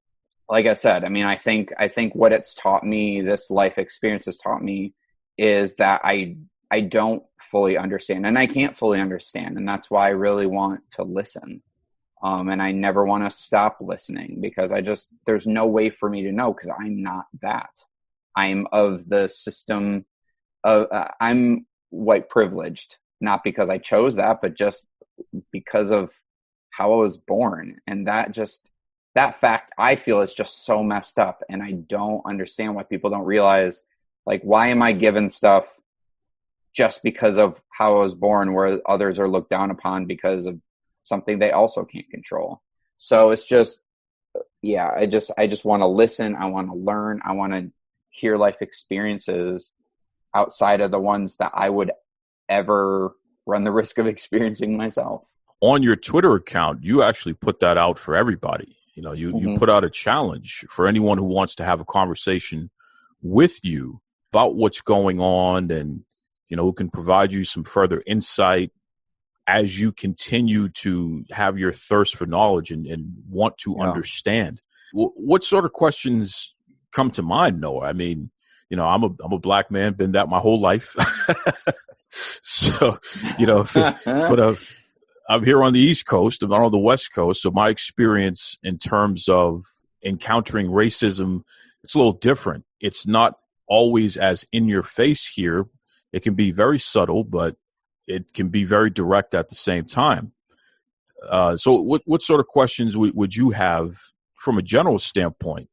like I said, I mean, I think what it's taught me, this life experience has taught me, is that I don't fully understand, and I can't fully understand. And that's why I really want to listen. And I never want to stop listening, because there's no way for me to know, because I'm not that. I'm of the system of, I'm white privileged, not because I chose that, but just because of how I was born. And that fact, I feel, is just so messed up. And I don't understand why people don't realize, like, why am I given stuff just because of how I was born, where others are looked down upon because of something they also can't control. So it's just, yeah, I just want to listen. I want to learn. I want to hear life experiences outside of the ones that I would ever run the risk of experiencing myself. On your Twitter account, you actually put that out for everybody. You put out a challenge for anyone who wants to have a conversation with you about what's going on, and, who can provide you some further insight as you continue to have your thirst for knowledge and want to understand. What sort of questions come to mind, Noah? I mean, I'm a Black man, been that my whole life. So, but I'm here on the East Coast, I'm not on the West Coast. So my experience in terms of encountering racism, it's a little different. It's not always as in your face here. It can be very subtle, but it can be very direct at the same time. So what sort of questions would you have from a general standpoint,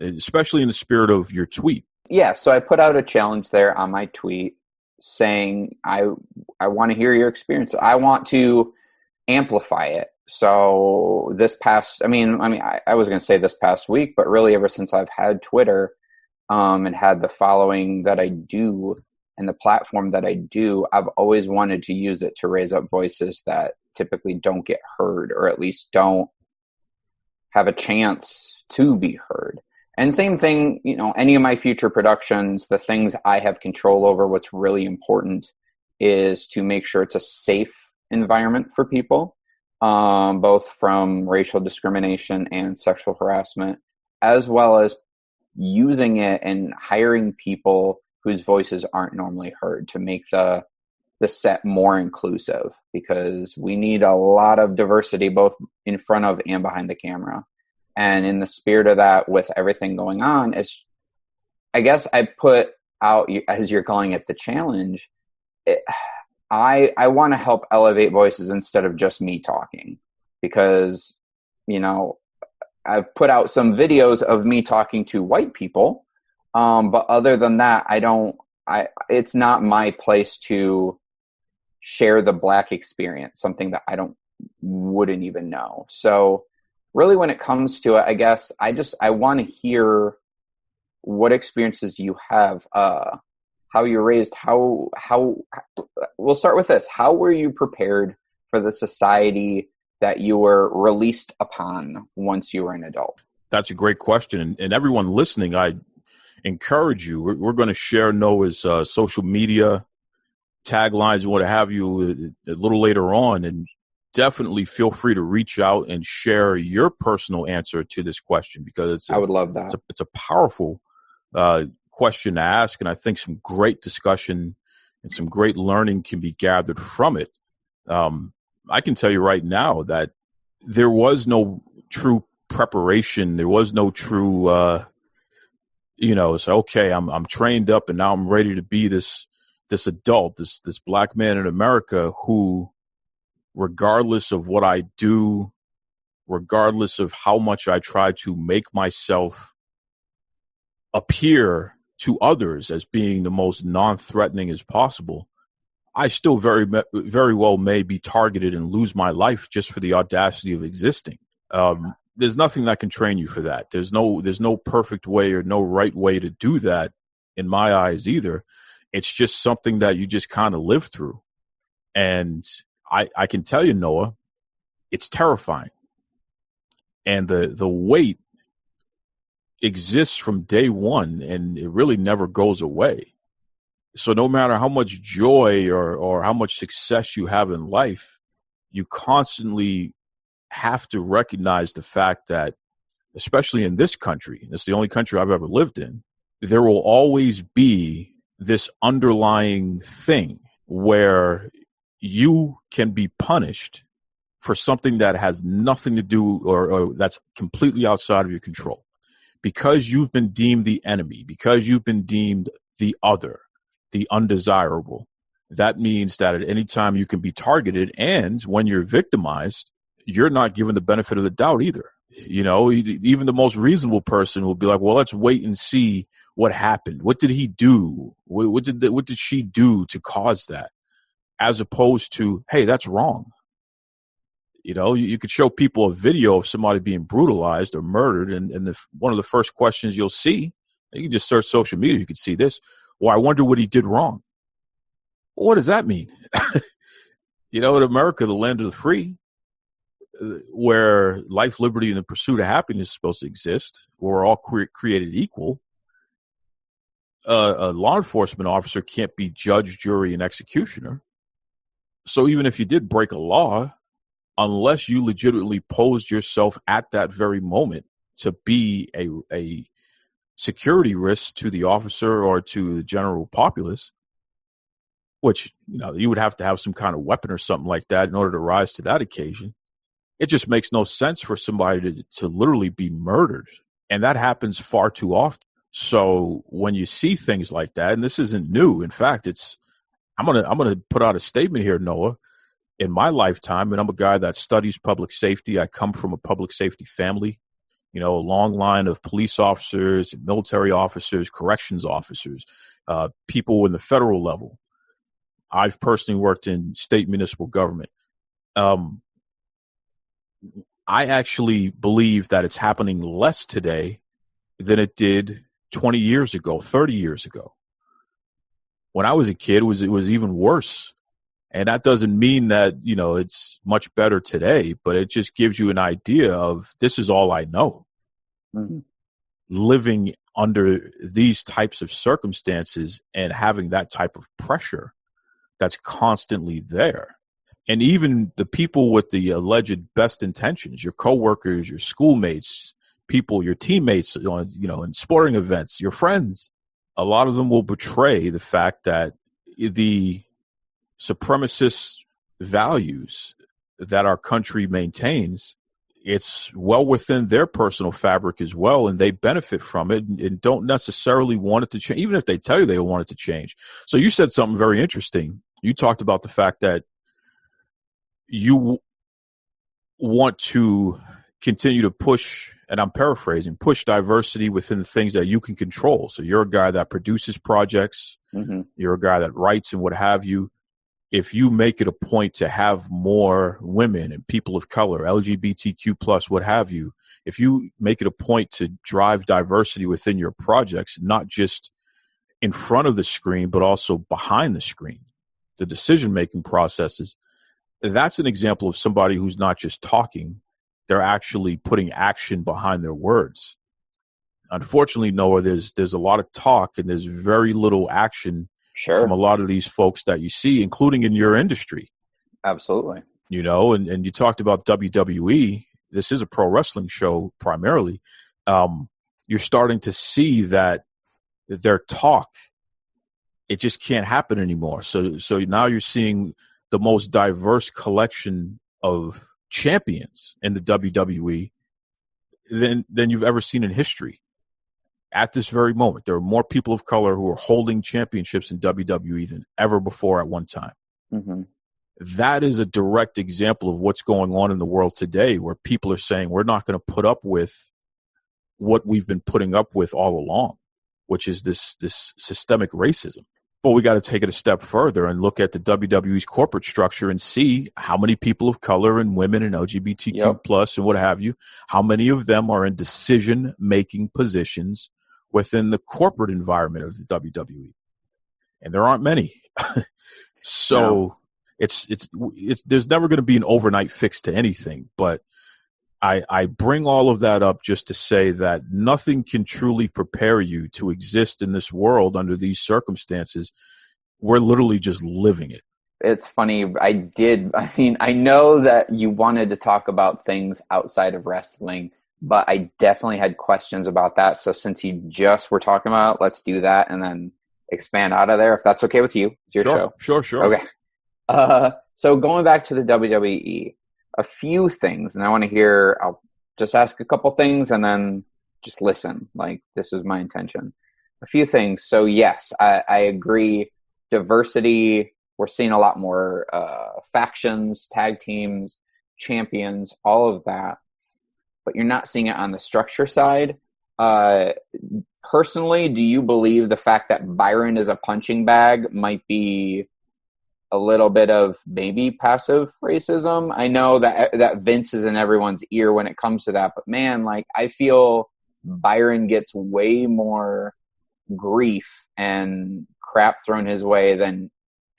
especially in the spirit of your tweet? Yeah, so I put out a challenge there on my tweet saying, I want to hear your experience. I want to amplify it. So I was going to say this past week, but really ever since I've had Twitter and had the following that I do and the platform that I do, I've always wanted to use it to raise up voices that typically don't get heard, or at least don't have a chance to be heard. And same thing, any of my future productions, the things I have control over, what's really important is to make sure it's a safe environment for people, both from racial discrimination and sexual harassment, as well as using it and hiring people whose voices aren't normally heard to make the set more inclusive, because we need a lot of diversity both in front of and behind the camera. And in the spirit of that, with everything going on, I guess I put out, as you're calling it, the challenge. I want to help elevate voices instead of just me talking, because, I've put out some videos of me talking to white people. But other than that, it's not my place to share the Black experience, something that wouldn't even know. So really, when it comes to it, I guess I want to hear what experiences you have, how you're raised, how we'll start with this. How were you prepared for the society that you were released upon once you were an adult? That's a great question. And everyone listening, I encourage you. We're going to share Noah's social media taglines and what have you a little later on. And definitely feel free to reach out and share your personal answer to this question, because I would love that. It's a powerful question to ask. And I think some great discussion and some great learning can be gathered from it. I can tell you right now that there was no true preparation. There was no true, it's okay, I'm trained up and now I'm ready to be this adult, this Black man in America who, regardless of what I do, regardless of how much I try to make myself appear to others as being the most non-threatening as possible, I still very, very well may be targeted and lose my life just for the audacity of existing. There's nothing that can train you for that. There's no perfect way or no right way to do that in my eyes either. It's just something that you just kind of live through. And I can tell you, Noah, it's terrifying. And the weight exists from day one, and it really never goes away. So no matter how much joy or how much success you have in life, you constantly have to recognize the fact that, especially in this country, it's the only country I've ever lived in, there will always be this underlying thing where you can be punished for something that has nothing to do or that's completely outside of your control, because you've been deemed the enemy, because you've been deemed the other, the undesirable. That means that at any time you can be targeted, and when you're victimized, you're not given the benefit of the doubt either. Even the most reasonable person will be like, well, let's wait and see what happened. What did he do? What did she do to cause that? As opposed to, hey, that's wrong. You could show people a video of somebody being brutalized or murdered, and one of the first questions you'll see, you can just search social media, you can see this. Well, I wonder what he did wrong. Well, what does that mean? In America, the land of the free, where life, liberty, and the pursuit of happiness is supposed to exist, where we're all created equal, a law enforcement officer can't be judge, jury, and executioner. So even if you did break a law, unless you legitimately posed yourself at that very moment to be a security risk to the officer or to the general populace, which, you would have to have some kind of weapon or something like that in order to rise to that occasion. It just makes no sense for somebody to literally be murdered. And that happens far too often. So when you see things like that, and this isn't new, in fact, I'm gonna put out a statement here, Noah. In my lifetime, and I'm a guy that studies public safety. I come from a public safety family, a long line of police officers, military officers, corrections officers, people in the federal level. I've personally worked in state municipal government. I actually believe that it's happening less today than it did 20 years ago, 30 years ago. When I was a kid, it was even worse. And that doesn't mean that, it's much better today, but it just gives you an idea of, this is all I know. Mm-hmm. Living under these types of circumstances and having that type of pressure that's constantly there. And even the people with the alleged best intentions, your coworkers, your schoolmates, people, your teammates, in sporting events, your friends, a lot of them will betray the fact that the supremacist values that our country maintains, it's well within their personal fabric as well, and they benefit from it and don't necessarily want it to change, even if they tell you they want it to change. So you said something very interesting. You talked about the fact that you want to continue to push, and I'm paraphrasing, push diversity within the things that you can control. So you're a guy that produces projects. Mm-hmm. You're a guy that writes and what have you. If you make it a point to have more women and people of color, LGBTQ plus, what have you, if you make it a point to drive diversity within your projects, not just in front of the screen, but also behind the screen, the decision-making processes, that's an example of somebody who's not just talking, they're actually putting action behind their words. Unfortunately, Noah, there's a lot of talk and there's very little action from a lot of these folks that you see, including in your industry. Absolutely. You know, and you talked about WWE. This is a pro wrestling show primarily. You're starting to see that their talk, it just can't happen anymore. So now you're seeing the most diverse collection of champions in the WWE than you've ever seen in history. At this very moment, there are more people of color who are holding championships in WWE than ever before at one time. Mm-hmm. That is a direct example of what's going on in the world today, where people are saying we're not going to put up with what we've been putting up with all along, which is this systemic racism. But we got to take it a step further and look at the WWE's corporate structure and see how many people of color and women and LGBTQ plus and what have you, how many of them are in decision-making positions within the corporate environment of the WWE. And there aren't many. So it's there's never going to be an overnight fix to anything. But I bring all of that up just to say that nothing can truly prepare you to exist in this world under these circumstances. We're literally just living it. It's funny. I know that you wanted to talk about things outside of wrestling, but I definitely had questions about that. So since you just were talking about it, let's do that and then expand out of there, if that's okay with you. It's your show. Sure. Okay. So going back to the WWE, a few things, and I want to hear, I'll just ask a couple things and then just listen. Like, this is my intention. A few things. So yes, I agree. Diversity, we're seeing a lot more factions, tag teams, champions, all of that. But you're not seeing it on the structure side. Personally, do you believe the fact that Byron is a punching bag might be a little bit of maybe passive racism? I know that Vince is in everyone's ear when it comes to that, but man, like, I feel Byron gets way more grief and crap thrown his way than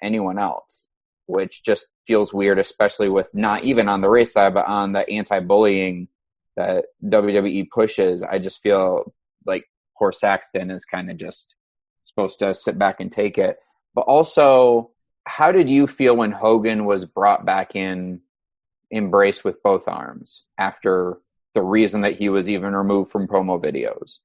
anyone else, which just feels weird, especially with not even on the race side, but on the anti-bullying that WWE pushes. I just feel like poor Saxton is kind of just supposed to sit back and take it. But also, how did you feel when Hogan was brought back in, embraced with both arms after the reason that he was even removed from promo videos?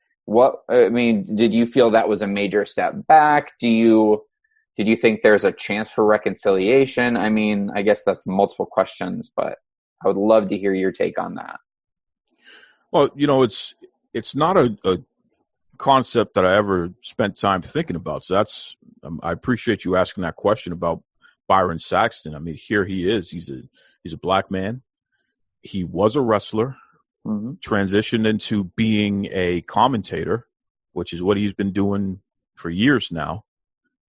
Did you feel that was a major step back? Did you think there's a chance for reconciliation? I mean, I guess that's multiple questions, but I would love to hear your take on that. Well, you know, it's not a concept that I ever spent time thinking about. So I appreciate you asking that question about Byron Saxton. I mean, here he is. He's a black man. He was a wrestler, transitioned into being a commentator, which is what he's been doing for years now.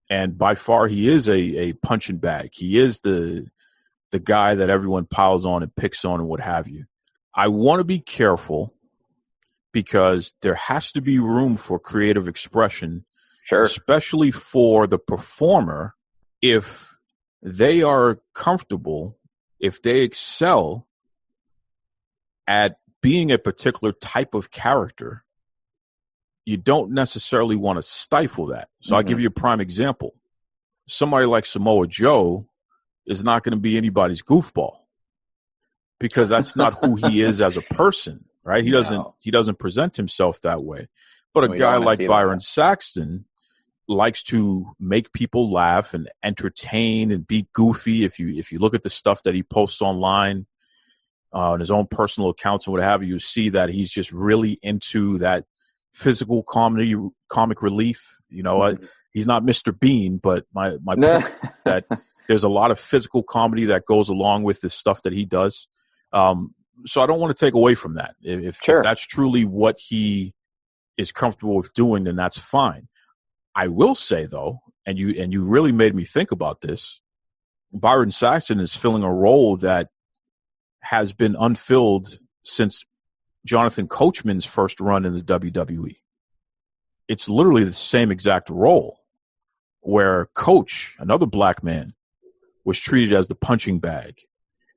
And by far, he is a punching bag. He is the guy that everyone piles on and picks on and what have you. I want to be careful because there has to be room for creative expression, especially for the performer. If they are comfortable, if they excel at being a particular type of character, you don't necessarily want to stifle that. So I'll give you a prime example. Somebody like Samoa Joe is not going to be anybody's goofball because that's not who he is as a person, right? He doesn't present himself that way. But a guy like Byron Saxton likes to make people laugh and entertain and be goofy. If you look at the stuff that he posts online on his own personal accounts and what have you, you see that he's just really into that physical comic relief. You know, he's not Mr. Bean, but my point that There's a lot of physical comedy that goes along with the stuff that he does. So I don't want to take away from that. If that's truly what he is comfortable with doing, then that's fine. I will say, though, and you really made me think about this, Byron Saxton is filling a role that has been unfilled since Jonathan Coachman's first run in the WWE. It's literally the same exact role where Coach, another black man, was treated as the punching bag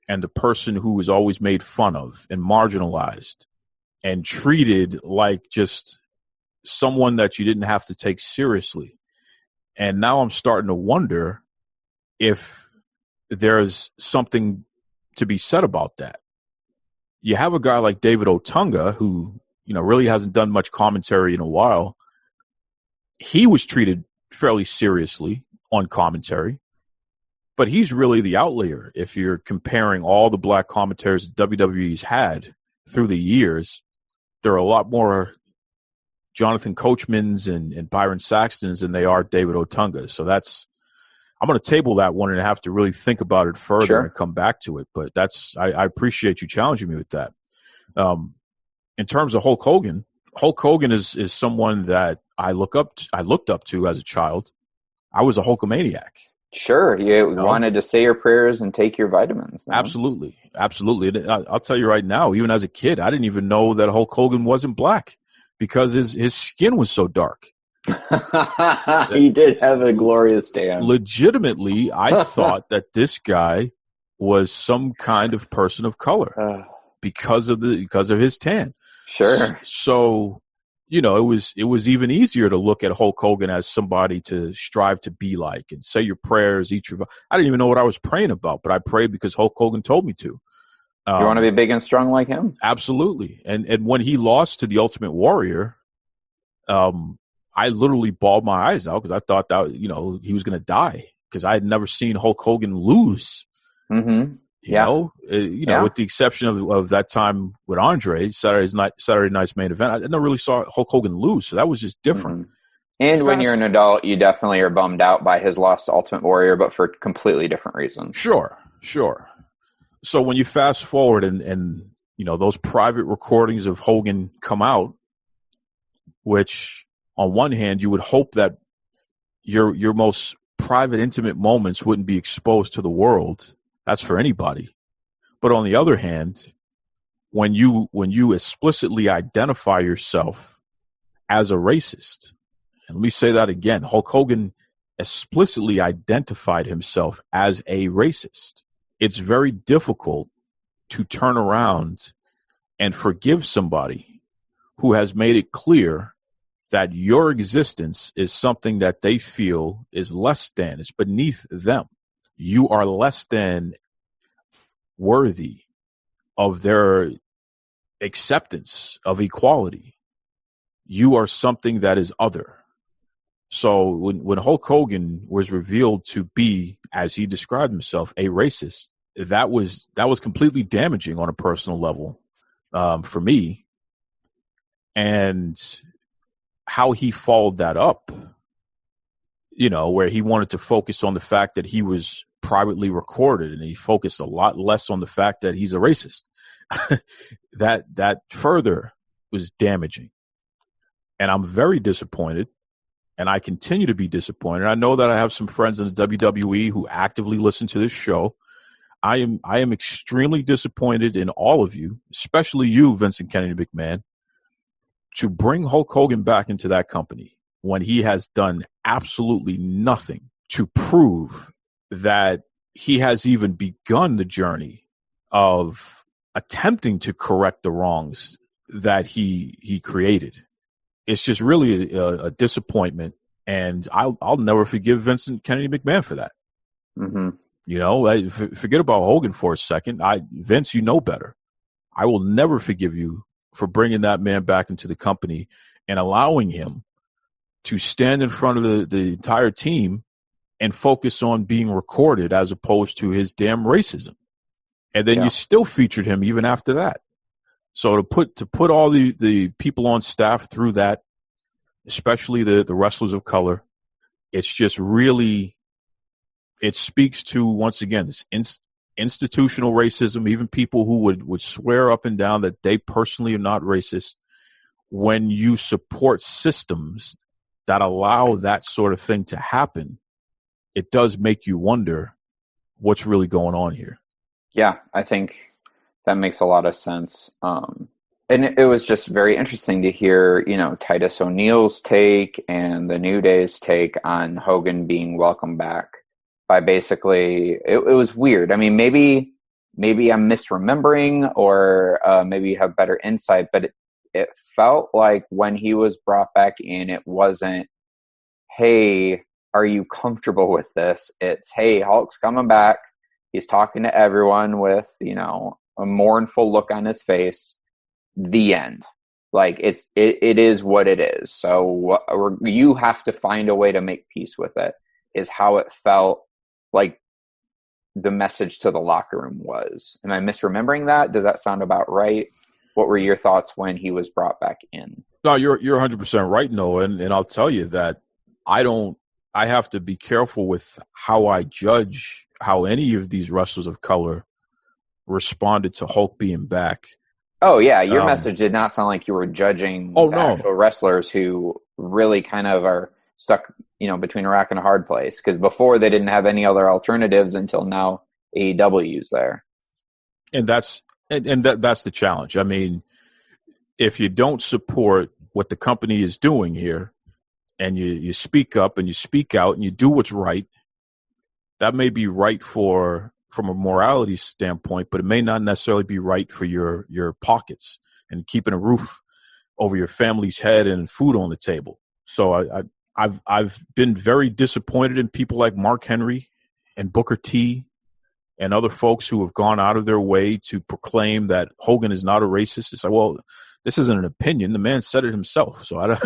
and the person who was always made fun of and marginalized and treated like just someone that you didn't have to take seriously. And now I'm starting to wonder if there's something to be said about that. You have a guy like David Otunga who, really hasn't done much commentary in a while. He was treated fairly seriously on commentary, but he's really the outlier. If you're comparing all the black commentators that WWE's had through the years, there are a lot more Jonathan Coachmans and Byron Saxtons than they are David Otunga. So I'm going to table that one and have to really think about it further and come back to it. But I appreciate you challenging me with that. In terms of Hulk Hogan is someone that I looked up to as a child. I was a Hulkamaniac. Sure. You wanted to say your prayers and take your vitamins, man. Absolutely. Absolutely. I'll tell you right now, even as a kid, I didn't even know that Hulk Hogan wasn't black because his skin was so dark. He did have a glorious tan. Legitimately, I thought that this guy was some kind of person of color because of his tan. Sure. So, it was even easier to look at Hulk Hogan as somebody to strive to be like and say your prayers I didn't even know what I was praying about, but I prayed because Hulk Hogan told me to. You want to be big and strong like him? Absolutely. And when he lost to the Ultimate Warrior, I literally bawled my eyes out because I thought that, he was going to die because I had never seen Hulk Hogan lose. Mm-hmm. With the exception of that time with Andre, Saturday Night's Main Event, I never really saw Hulk Hogan lose. So that was just different. Mm-hmm. And when you're an adult, you definitely are bummed out by his loss to Ultimate Warrior, but for completely different reasons. Sure. So when you fast forward and those private recordings of Hogan come out, which on one hand, you would hope that your most private, intimate moments wouldn't be exposed to the world. That's for anybody. But on the other hand, when you explicitly identify yourself as a racist, and let me say that again, Hulk Hogan explicitly identified himself as a racist. It's very difficult to turn around and forgive somebody who has made it clear that your existence is something that they feel is less than, it's beneath them. You are less than worthy of their acceptance of equality. You are something that is other. So when Hulk Hogan was revealed to be, as he described himself, a racist, that was completely damaging on a personal level for me. And how he followed that up, where he wanted to focus on the fact that he was privately recorded and he focused a lot less on the fact that he's a racist. that further was damaging. And I'm very disappointed, and I continue to be disappointed. I know that I have some friends in the WWE who actively listen to this show. I am extremely disappointed in all of you, especially you, Vincent Kennedy McMahon, to bring Hulk Hogan back into that company when he has done absolutely nothing to prove that he has even begun the journey of attempting to correct the wrongs that he created. It's just really a disappointment, and I'll never forgive Vincent Kennedy McMahon for that. Mm-hmm. Forget about Hogan for a second. Vince, you know better. I will never forgive you for bringing that man back into the company and allowing him to stand in front of the entire team and focus on being recorded as opposed to his damn racism. And then you still featured him even after that. So to put all the people on staff through that, especially the wrestlers of color, it's just really, it speaks to, once again, this institutional racism. Even people who would swear up and down that they personally are not racist, when you support systems that allow that sort of thing to happen, it does make you wonder what's really going on here. Yeah, I think that makes a lot of sense. And it was just very interesting to hear, Titus O'Neil's take and the New Day's take on Hogan being welcomed back by basically, it was weird. I mean, maybe I'm misremembering, or maybe you have better insight, but it felt like when he was brought back in, it wasn't, hey, are you comfortable with this? It's, hey, Hulk's coming back. He's talking to everyone with, a mournful look on his face. The end. Like it is what it is. So you have to find a way to make peace with it, is how it felt like the message to the locker room was. Am I misremembering that? Does that sound about right? What were your thoughts when he was brought back in? No, you're 100% right, Noah. And I'll tell you that I have to be careful with how I judge how any of these wrestlers of color responded to Hulk being back. Oh, yeah. Your message did not sound like you were judging actual wrestlers who really kind of are stuck, between a rock and a hard place. Because before they didn't have any other alternatives until now AEW's there. And that's the challenge. I mean, if you don't support what the company is doing here, and you speak up and you speak out and you do what's right, that may be right from a morality standpoint, but it may not necessarily be right for your pockets and keeping a roof over your family's head and food on the table. So I've been very disappointed in people like Mark Henry and Booker T and other folks who have gone out of their way to proclaim that Hogan is not a racist. It's like, well, this isn't an opinion. The man said it himself. So I don't,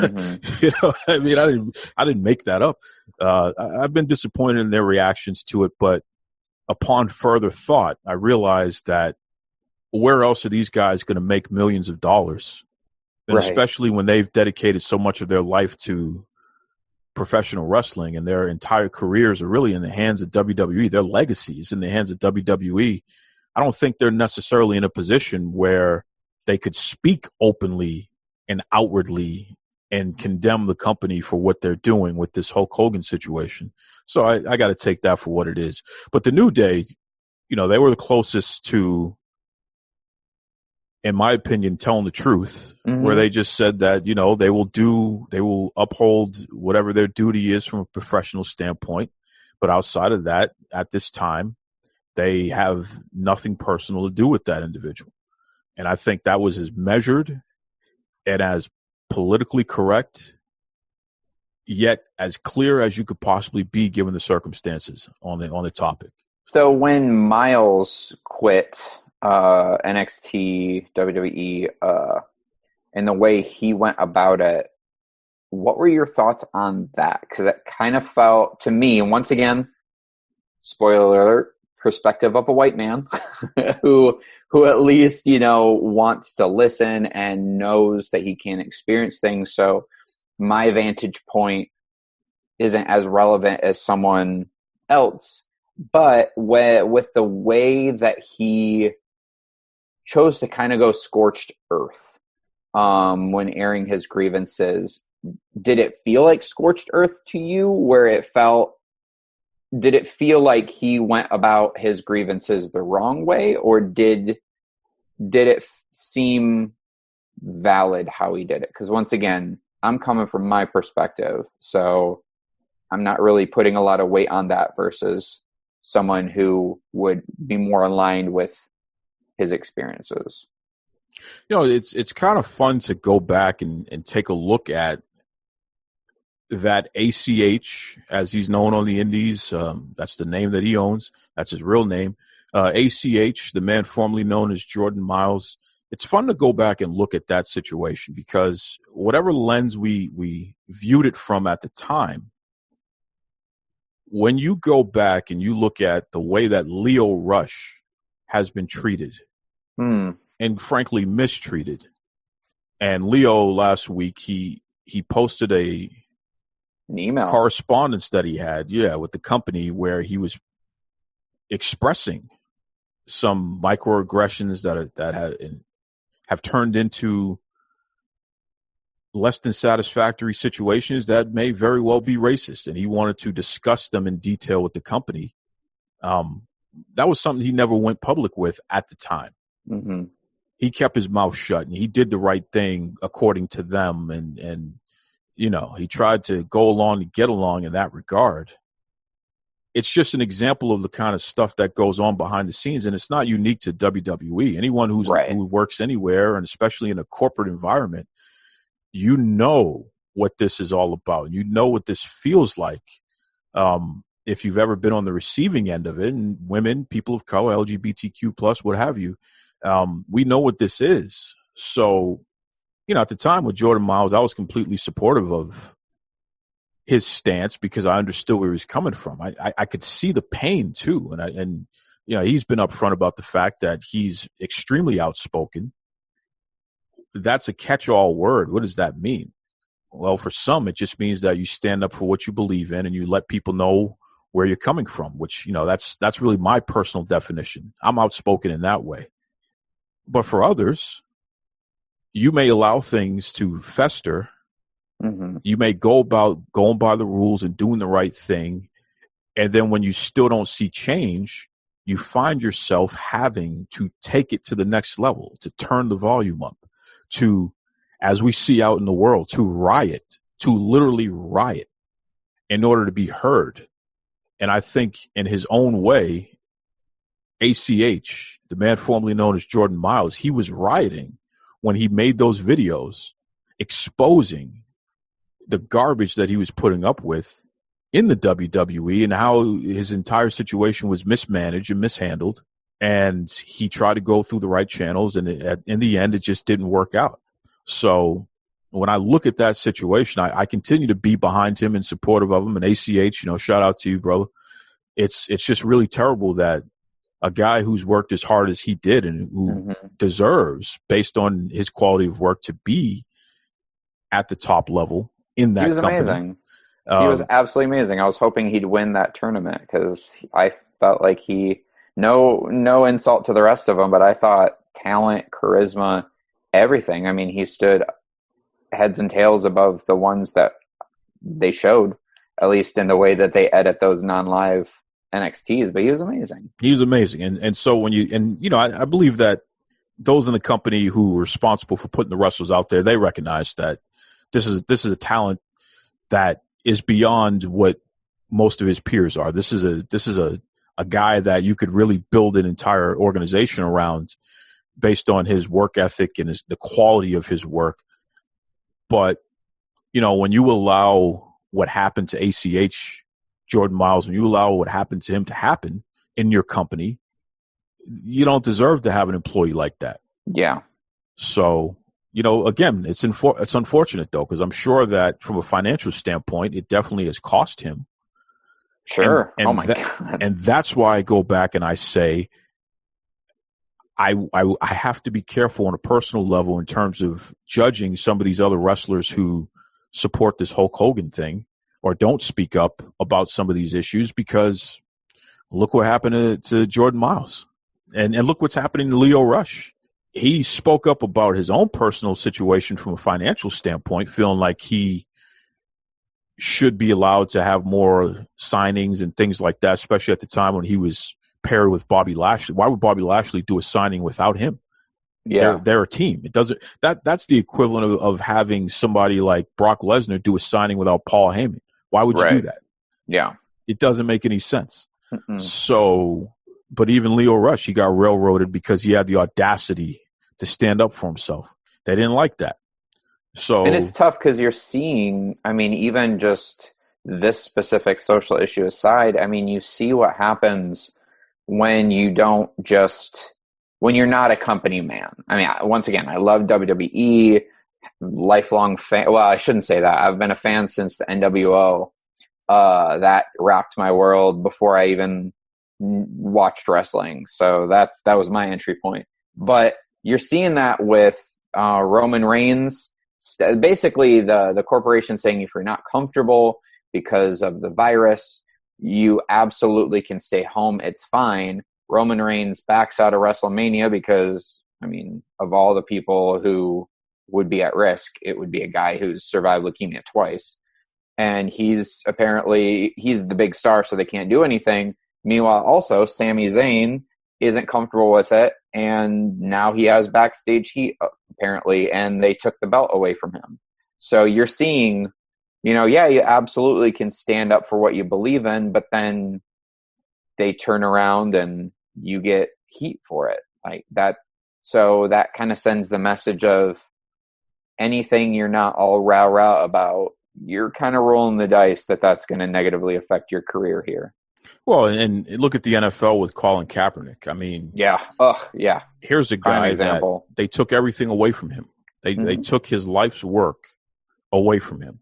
I didn't make that up. I've been disappointed in their reactions to it, but upon further thought, I realized that where else are these guys going to make millions of dollars? And especially when they've dedicated so much of their life to professional wrestling and their entire careers are really in the hands of WWE. Their legacy is in the hands of WWE. I don't think they're necessarily in a position where they could speak openly and outwardly and condemn the company for what they're doing with this Hulk Hogan situation. So I got to take that for what it is. But the New Day, they were the closest to, in my opinion, telling the truth, where they just said that, they will uphold whatever their duty is from a professional standpoint. But outside of that, at this time, they have nothing personal to do with that individual. And I think that was as measured and as politically correct, yet as clear as you could possibly be given the circumstances on the topic. So when Miles quit NXT, WWE, and the way he went about it, what were your thoughts on that? Because it kind of felt to me, and once again, spoiler alert, perspective of a white man who at least, wants to listen and knows that he can experience things. So my vantage point isn't as relevant as someone else, but with the way that he chose to kind of go scorched earth when airing his grievances, did it feel like scorched earth to you, where did it feel like he went about his grievances the wrong way, or did it seem valid how he did it? Because once again, I'm coming from my perspective, so I'm not really putting a lot of weight on that versus someone who would be more aligned with his experiences. It's kind of fun to go back and take a look at that ACH, as he's known on the indies. That's the name that he owns. That's his real name. ACH, the man formerly known as Jordan Miles. It's fun to go back and look at that situation, because whatever lens we viewed it from at the time, when you go back and you look at the way that Leo Rush has been treated and frankly mistreated, and Leo last week, he posted a An email correspondence that he had, with the company, where he was expressing some microaggressions that have turned into less than satisfactory situations that may very well be racist, and he wanted to discuss them in detail with the company. That was something he never went public with at the time. Mm-hmm. He kept his mouth shut, and he did the right thing according to them, and he tried to go along to get along in that regard. It's just an example of the kind of stuff that goes on behind the scenes, and it's not unique to WWE. Anyone who works anywhere, and especially in a corporate environment, you know what this is all about. You know what this feels like. If you've ever been on the receiving end of it, and women, people of color, LGBTQ plus, what have you, we know what this is. So, at the time with Jordan Miles, I was completely supportive of his stance because I understood where he was coming from. I could see the pain too. And he's been upfront about the fact that he's extremely outspoken. That's a catch-all word. What does that mean? Well, for some, it just means that you stand up for what you believe in and you let people know where you're coming from, which, that's really my personal definition. I'm outspoken in that way. But for others, you may allow things to fester. Mm-hmm. You may go about going by the rules and doing the right thing. And then when you still don't see change, you find yourself having to take it to the next level, to turn the volume up, to, as we see out in the world, to riot, to literally riot in order to be heard. And I think in his own way, ACH, the man formerly known as Jordan Miles, he was rioting when he made those videos exposing the garbage that he was putting up with in the WWE and how his entire situation was mismanaged and mishandled. And he tried to go through the right channels, and in the end, it just didn't work out. So when I look at that situation, I continue to be behind him and supportive of him. And ACH, shout out to you, brother. It's just really terrible that a guy who's worked as hard as he did and who deserves, based on his quality of work, to be at the top level in that company. He was amazing. He was absolutely amazing. I was hoping he'd win that tournament because I felt like no insult to the rest of them, but I thought talent, charisma, everything. I mean, he stood heads and tails above the ones that they showed, at least in the way that they edit those non-live NXTs, but he was amazing. He was amazing. And so I believe that those in the company who were responsible for putting the wrestlers out there, they recognize that this is a talent that is beyond what most of his peers are. This is a guy that you could really build an entire organization around based on his work ethic and the quality of his work. But, when you allow what happened to ACH, Jordan Miles, when you allow what happened to him to happen in your company, you don't deserve to have an employee like that. Yeah. So, again, it's unfortunate, though, because I'm sure that from a financial standpoint, it definitely has cost him. Sure. And oh, my God. And that's why I go back and I say I have to be careful on a personal level in terms of judging some of these other wrestlers who support this Hulk Hogan thing or don't speak up about some of these issues, because look what happened to Jordan Miles. And look what's happening to Leo Rush. He spoke up about his own personal situation from a financial standpoint, feeling like he should be allowed to have more signings and things like that, especially at the time when he was paired with Bobby Lashley. Why would Bobby Lashley do a signing without him? Yeah, they're a team. It doesn't. That's the equivalent of having somebody like Brock Lesnar do a signing without Paul Heyman. Why would you do that? Yeah, it doesn't make any sense. So, but even Leo Rush, he got railroaded because he had the audacity to stand up for himself. They didn't like that. So, and it's tough because you're seeing, I mean, even just this specific social issue aside, I mean, you see what happens when you don't just, when you're not a company man. I mean, once again, I love WWE, lifelong fan. Well, I shouldn't say that. I've been a fan since the NWO. That rocked my world before I even watched wrestling. So that was my entry point. But you're seeing that with Roman Reigns. Basically, the corporation saying if you're not comfortable because of the virus. You absolutely can stay home. It's fine. Roman Reigns backs out of WrestleMania because, I mean, of all the people who would be at risk, it would be a guy who's survived leukemia twice. And he's the big star, so they can't do anything. Meanwhile, also, Sami Zayn isn't comfortable with it, and now he has backstage heat, apparently, and they took the belt away from him. So you're seeing, you absolutely can stand up for what you believe in, but then they turn around and you get heat for it. Like that. So that kind of sends the message of anything you're not all rah-rah about, you're kind of rolling the dice that's going to negatively affect your career here. Well, and look at the NFL with Colin Kaepernick. I mean, yeah. Here's a guy that they took everything away from him. They took his life's work away from him.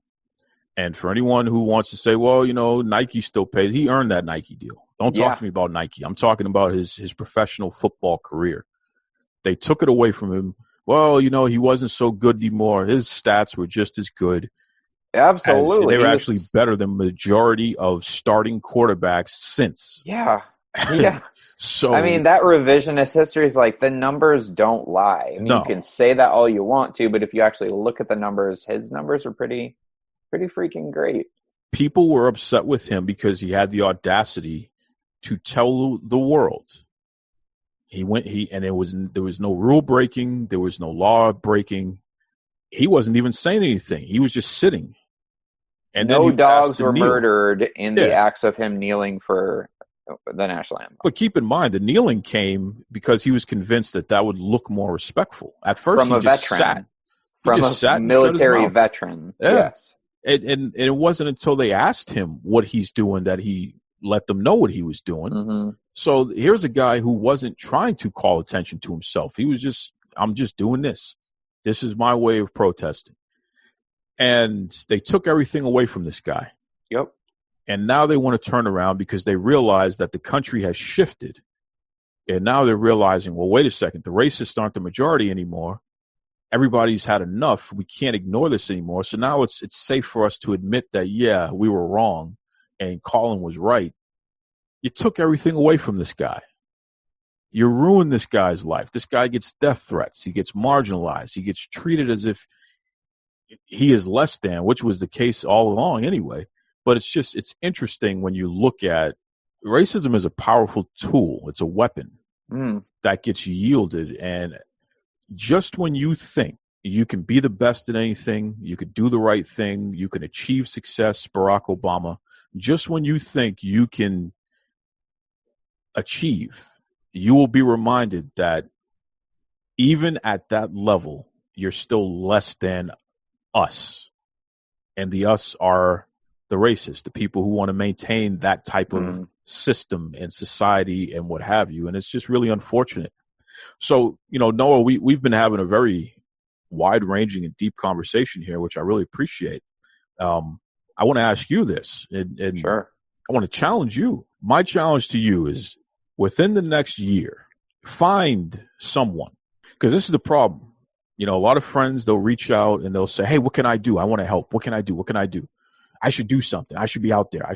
And for anyone who wants to say, well, Nike still pays, he earned that Nike deal. Don't talk to me about Nike. I'm talking about his professional football career. They took it away from him. Well, he wasn't so good anymore. His stats were just as good. Absolutely. They were actually better than majority of starting quarterbacks since. Yeah. So I mean, that revisionist history is like the numbers don't lie. I mean, you can say that all you want to, but if you actually look at the numbers, his numbers are pretty freaking great. People were upset with him because he had the audacity to tell the world. There was no rule breaking, there was no law breaking. He wasn't even saying anything. He was just sitting. And no dogs were murdered in the acts of him kneeling for the national anthem. But keep in mind, the kneeling came because he was convinced that would look more respectful. At first, from he a just veteran. sat. From a military veteran. Yeah. Yes. And it wasn't until they asked him what he's doing that he let them know what he was doing. Mm-hmm. So here's a guy who wasn't trying to call attention to himself. He was just, I'm just doing this. This is my way of protesting. And they took everything away from this guy. Yep. And now they want to turn around because they realize that the country has shifted. And now they're realizing, well, wait a second, the racists aren't the majority anymore. Everybody's had enough. We can't ignore this anymore. So now it's safe for us to admit that, yeah, we were wrong and Colin was right. You took everything away from this guy. You ruined this guy's life. This guy gets death threats. He gets marginalized. He gets treated as if he is less than, which was the case all along anyway. But it's interesting when you look at racism is a powerful tool. It's a weapon that gets yielded. And just when you think you can be the best at anything, you could do the right thing, you can achieve success, Barack Obama, just when you think you can achieve, you will be reminded that even at that level, you're still less than us. And the us are the racists, the people who want to maintain that type of system and society and what have you. And it's just really unfortunate. So, Noah, we've been having a very wide-ranging and deep conversation here, which I really appreciate. I want to ask you this, and sure. I want to challenge you. My challenge to you is within the next year, find someone, because this is the problem. A lot of friends, they'll reach out and they'll say, hey, what can I do? I want to help. What can I do? What can I do? I should do something. I should be out there.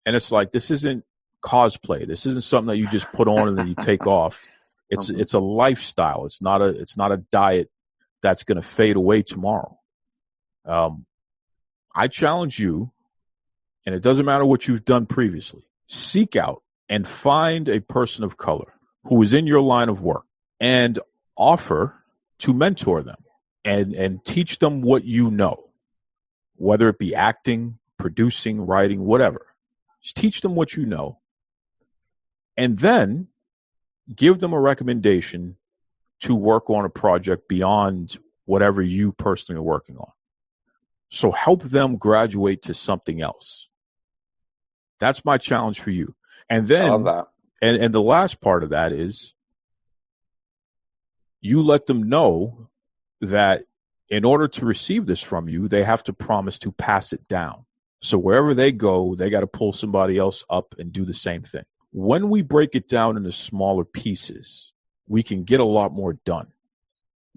And it's like, this isn't cosplay. This isn't something that you just put on and then you take off. It's a lifestyle. It's not a diet that's going to fade away tomorrow. I challenge you, and it doesn't matter what you've done previously, seek out and find a person of color who is in your line of work and offer to mentor them and teach them what you know, whether it be acting, producing, writing, whatever. Just teach them what you know, and then give them a recommendation to work on a project beyond whatever you personally are working on. So help them graduate to something else. That's my challenge for you. And then, I love that. And the last part of that is you let them know that in order to receive this from you, they have to promise to pass it down. So wherever they go, they got to pull somebody else up and do the same thing. When we break it down into smaller pieces, we can get a lot more done.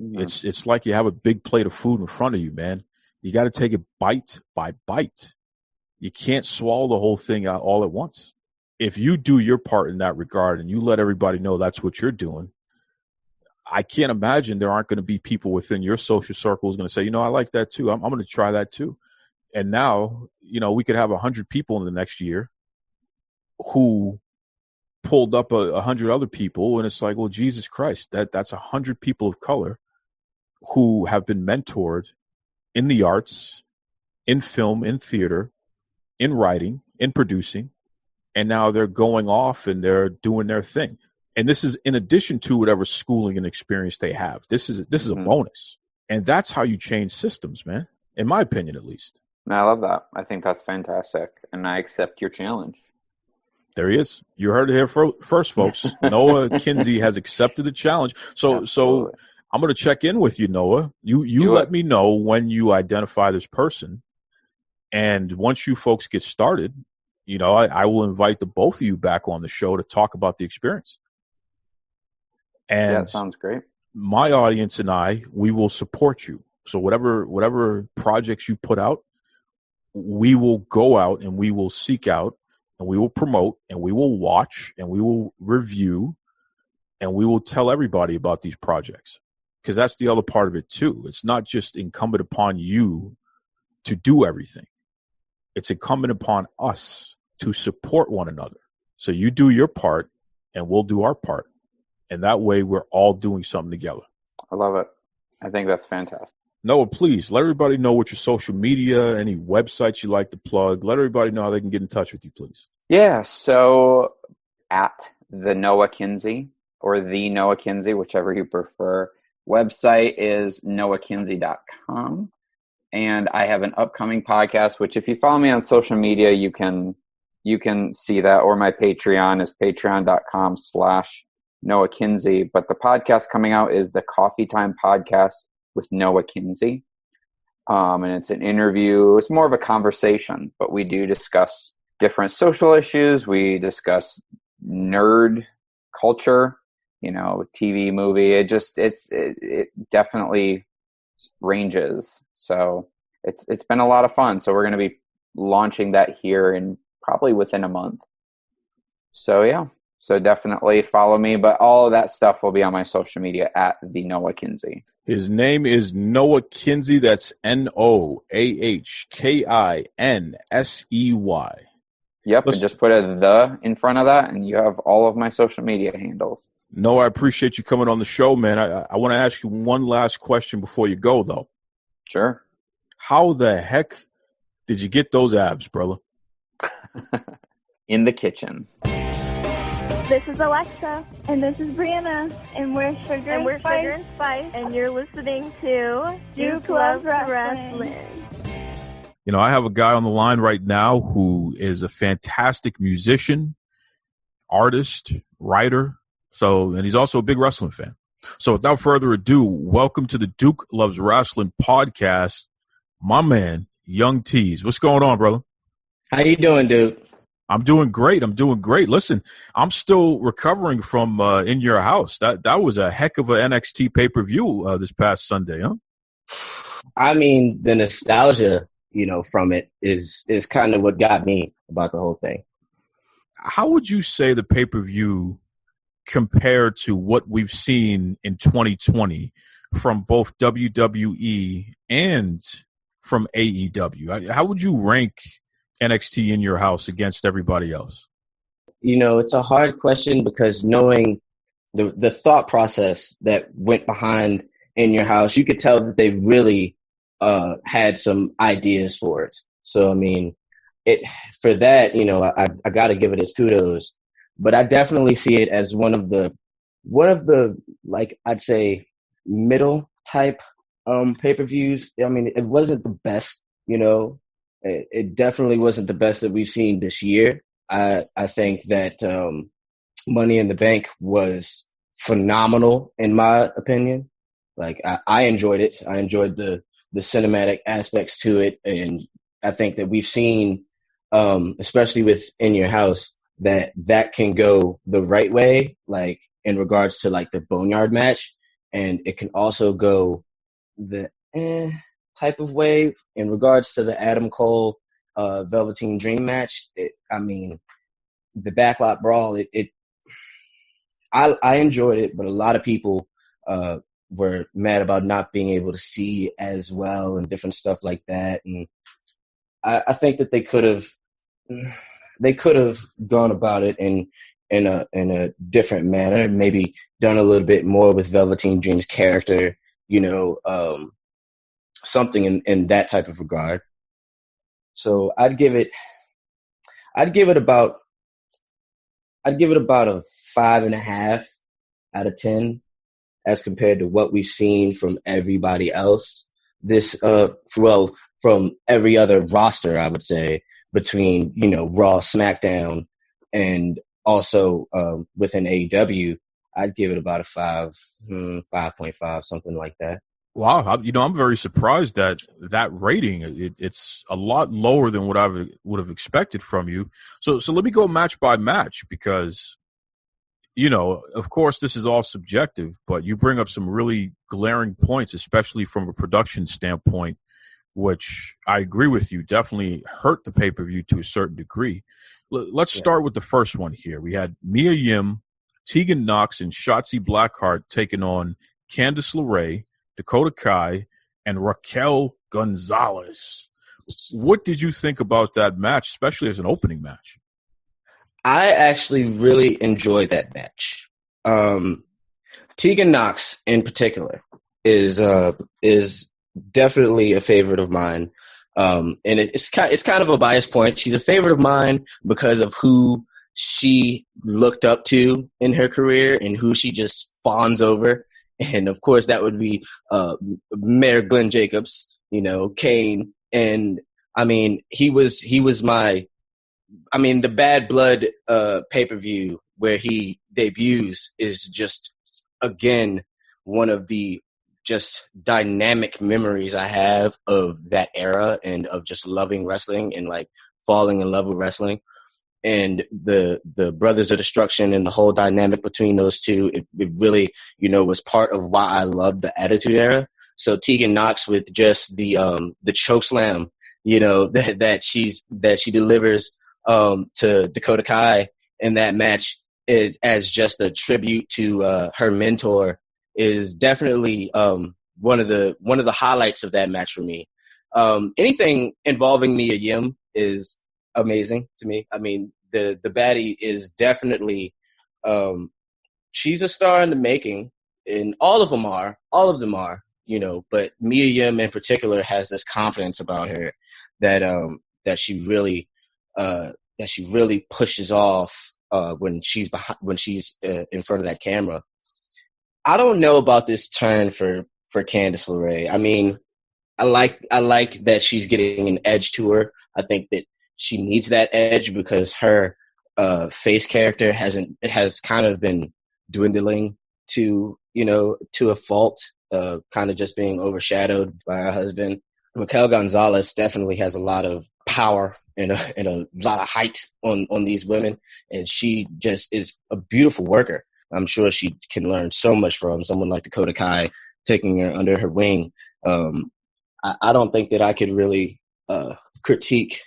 Mm-hmm. It's like you have a big plate of food in front of you, man. You got to take it bite by bite. You can't swallow the whole thing out all at once. If you do your part in that regard and you let everybody know that's what you're doing, I can't imagine there aren't going to be people within your social circle who's going to say, I like that too. I'm going to try that too. And now, we could have 100 people in the next year who pulled up 100 other people. And it's like, well, Jesus Christ, that's 100 people of color who have been mentored in the arts, in film, in theater, in writing, in producing. And now they're going off and they're doing their thing. And this is in addition to whatever schooling and experience they have. This is a bonus. And that's how you change systems, man. In my opinion, at least. I love that. I think that's fantastic. And I accept your challenge. There he is. You heard it here first, folks. Noah Kinsey has accepted the challenge. So I'm going to check in with you, Noah. You let me know when you identify this person. And once you folks get started, I will invite the both of you back on the show to talk about the experience. And that sounds great. My audience and we will support you. So whatever projects you put out, we will go out and we will seek out and we will promote and we will watch and we will review and we will tell everybody about these projects. Because that's the other part of it too. It's not just incumbent upon you to do everything. It's incumbent upon us to support one another. So you do your part and we'll do our part. And that way we're all doing something together. I love it. I think that's fantastic. Noah, please let everybody know what your social media, any websites you like to plug. Let everybody know how they can get in touch with you, please. Yeah, so at the Noah Kinsey or the Noah Kinsey, whichever you prefer. Website is noahkinsey.com. And I have an upcoming podcast, which if you follow me on social media, you can see that, or my Patreon is patreon.com/Noah Kinsey. But the podcast coming out is the Coffee Time Podcast with Noah Kinsey. And it's an interview. It's more of a conversation, but we do discuss different social issues. We discuss nerd culture, TV, movie. It definitely ranges. So it's been a lot of fun. So we're going to be launching that here in probably within a month. So yeah, so definitely follow me, but all of that stuff will be on my social media at the Noah Kinsey. His name is Noah Kinsey. That's NoahKinsey. Yep, and just put a "the" in front of that, and you have all of my social media handles. Noah, I appreciate you coming on the show, man. I want to ask you one last question before you go, though. Sure. How the heck did you get those abs, brother? In the kitchen. This is Alexa. And this is Brianna. And we're Sugar and Spice. And you're listening to Duke Loves Wrestling. I have a guy on the line right now who is a fantastic musician, artist, writer. And he's also a big wrestling fan. So without further ado, welcome to the Duke Loves Wrestling podcast, my man, Young Tease. What's going on, brother? How you doing, Duke? I'm doing great. Listen, I'm still recovering from In Your House. That was a heck of a NXT pay-per-view this past Sunday, huh? I mean, the nostalgia, from it is kind of what got me about the whole thing. How would you say the pay-per-view compared to what we've seen in 2020 from both WWE and from AEW? How would you rank NXT In Your House against everybody else? It's a hard question because knowing the thought process that went behind In Your House, you could tell that they really had some ideas for it. So, I mean, for that, I got to give it its kudos. But I definitely see it as one of the like I'd say middle type pay-per-views. I mean, it wasn't the best, It definitely wasn't the best that we've seen this year. I think that Money in the Bank was phenomenal in my opinion. Like I enjoyed it. I enjoyed the cinematic aspects to it, and I think that we've seen, especially with In Your House, that can go the right way, like in regards to like the Boneyard match, and it can also go the type of way in regards to the Adam Cole Velveteen Dream match. The backlot brawl. I enjoyed it, but a lot of people were mad about not being able to see as well and different stuff like that. And I think that they could have gone about it in a different manner, maybe done a little bit more with Velveteen Dream's character, something in that type of regard. So I'd give it about a 5.5 out of 10 as compared to what we've seen from everybody else. From every other roster, I would say, between, Raw, SmackDown, and also within AEW, I'd give it about a 5.5, something like that. Wow, I'm very surprised that rating. It's a lot lower than what I would have expected from you. So let me go match by match because, of course, this is all subjective, but you bring up some really glaring points, especially from a production standpoint, which I agree with you, definitely hurt the pay-per-view to a certain degree. Let's start with the first one here. We had Mia Yim, Tegan Nox, and Shotzi Blackheart taking on Candice LeRae, Dakota Kai, and Raquel Gonzalez. What did you think about that match, especially as an opening match? I actually really enjoyed that match. Tegan Nox, in particular, is definitely a favorite of mine, and it's kind of a biased point. She's a favorite of mine because of who she looked up to in her career and who she just fawns over. And of course, that would be Mayor Glenn Jacobs, Kane, and he was the Bad Blood pay-per-view where he debuts is just again one of the just dynamic memories I have of that era and of just loving wrestling and like falling in love with wrestling. And the Brothers of Destruction and the whole dynamic between those two, it really, was part of why I loved the Attitude Era. So Tegan Nox with just the choke slam, that she delivers to Dakota Kai in that match is as just a tribute to her mentor is definitely one of the highlights of that match for me. Anything involving Mia Yim is amazing to me. The baddie is definitely she's a star in the making, and all of them are, but Mia Yim in particular has this confidence about her that she really pushes off when she's in front of that camera. I don't know about this turn for Candice LeRae. I like that she's getting an edge to her. I think that she needs that edge because her face character has kind of been dwindling to a fault, kind of just being overshadowed by her husband. Raquel Gonzalez definitely has a lot of power and a lot of height on these women, and she just is a beautiful worker. I'm sure she can learn so much from someone like Dakota Kai taking her under her wing. I don't think that I could really critique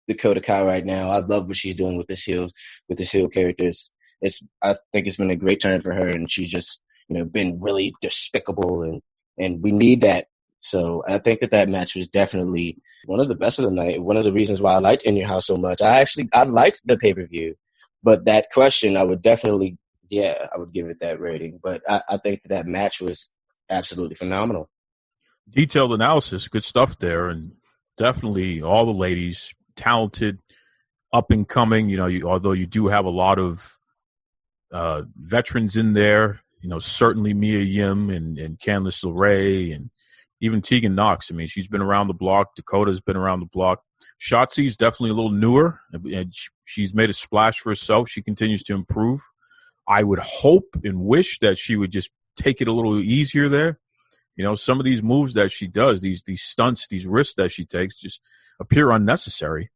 Dakota Kai right now. I love what she's doing with this heel character. I think it's been a great turn for her, and she's just been really despicable, and we need that. So I think that match was definitely one of the best of the night. One of the reasons why I liked In Your House so much. I liked the pay-per-view, but that question I would definitely, I would give it that rating. But I think that match was absolutely phenomenal. Detailed analysis, good stuff there, and definitely all the ladies talented, up and coming. Although you do have a lot of veterans in there. Certainly Mia Yim and Candice LeRae and even Tegan Nox. She's been around the block. Dakota's been around the block. Shotzi's definitely a little newer, and she's made a splash for herself. She continues to improve. I would hope and wish that she would just take it a little easier there. Some of these moves that she does, these stunts, these risks that she takes just appear unnecessary.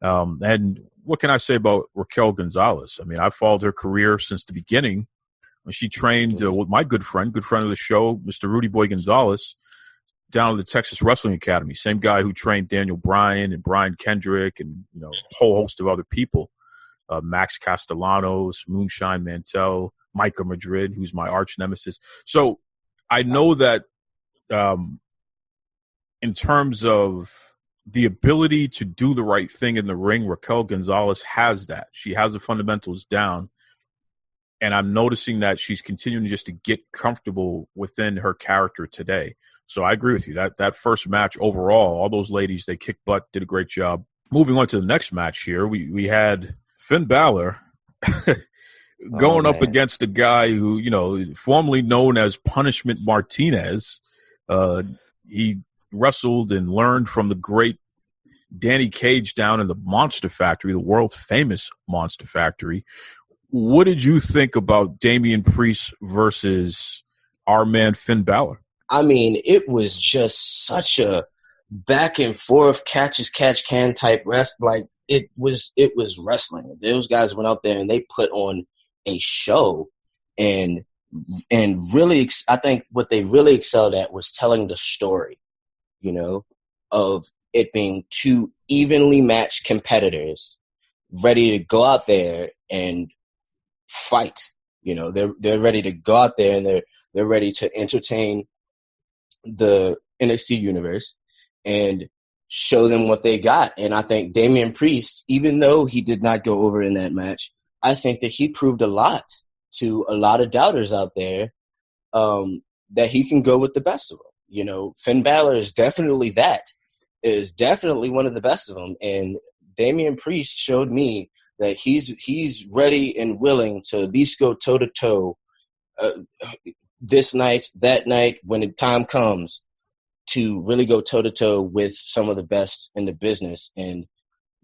And what can I say about Raquel Gonzalez? I've followed her career since the beginning. When she trained with my good friend of the show, Mr. Rudy Boy Gonzalez, down at the Texas Wrestling Academy, same guy who trained Daniel Bryan and Brian Kendrick and, a whole host of other people. Max Castellanos, Moonshine Mantell, Micah Madrid, who's my arch nemesis. So I know that in terms of the ability to do the right thing in the ring, Raquel Gonzalez has that. She has the fundamentals down. And I'm noticing that she's continuing just to get comfortable within her character today. So I agree with you. That first match overall, all those ladies, they kicked butt, did a great job. Moving on to the next match here, we had Finn Balor going up against a guy who, formerly known as Punishment Martinez. He wrestled and learned from the great Danny Cage down in the Monster Factory, the world famous Monster Factory. What did you think about Damian Priest versus our man Finn Balor? I mean, it was just such a back and forth, catch as catch can type rest. Like it was wrestling. Those guys went out there and they put on a show, and really, I think what they really excelled at was telling the story, of it being two evenly matched competitors ready to go out there and fight. They're ready to go out there and they're ready to entertain the NXT universe and show them what they got. And I think Damian Priest, even though he did not go over in that match, I think that he proved a lot to a lot of doubters out there, that he can go with the best of them. Finn Balor is definitely one of the best of them. And Damian Priest showed me that he's ready and willing to at least go toe to toe this night, that night, when the time comes to really go toe to toe with some of the best in the business. And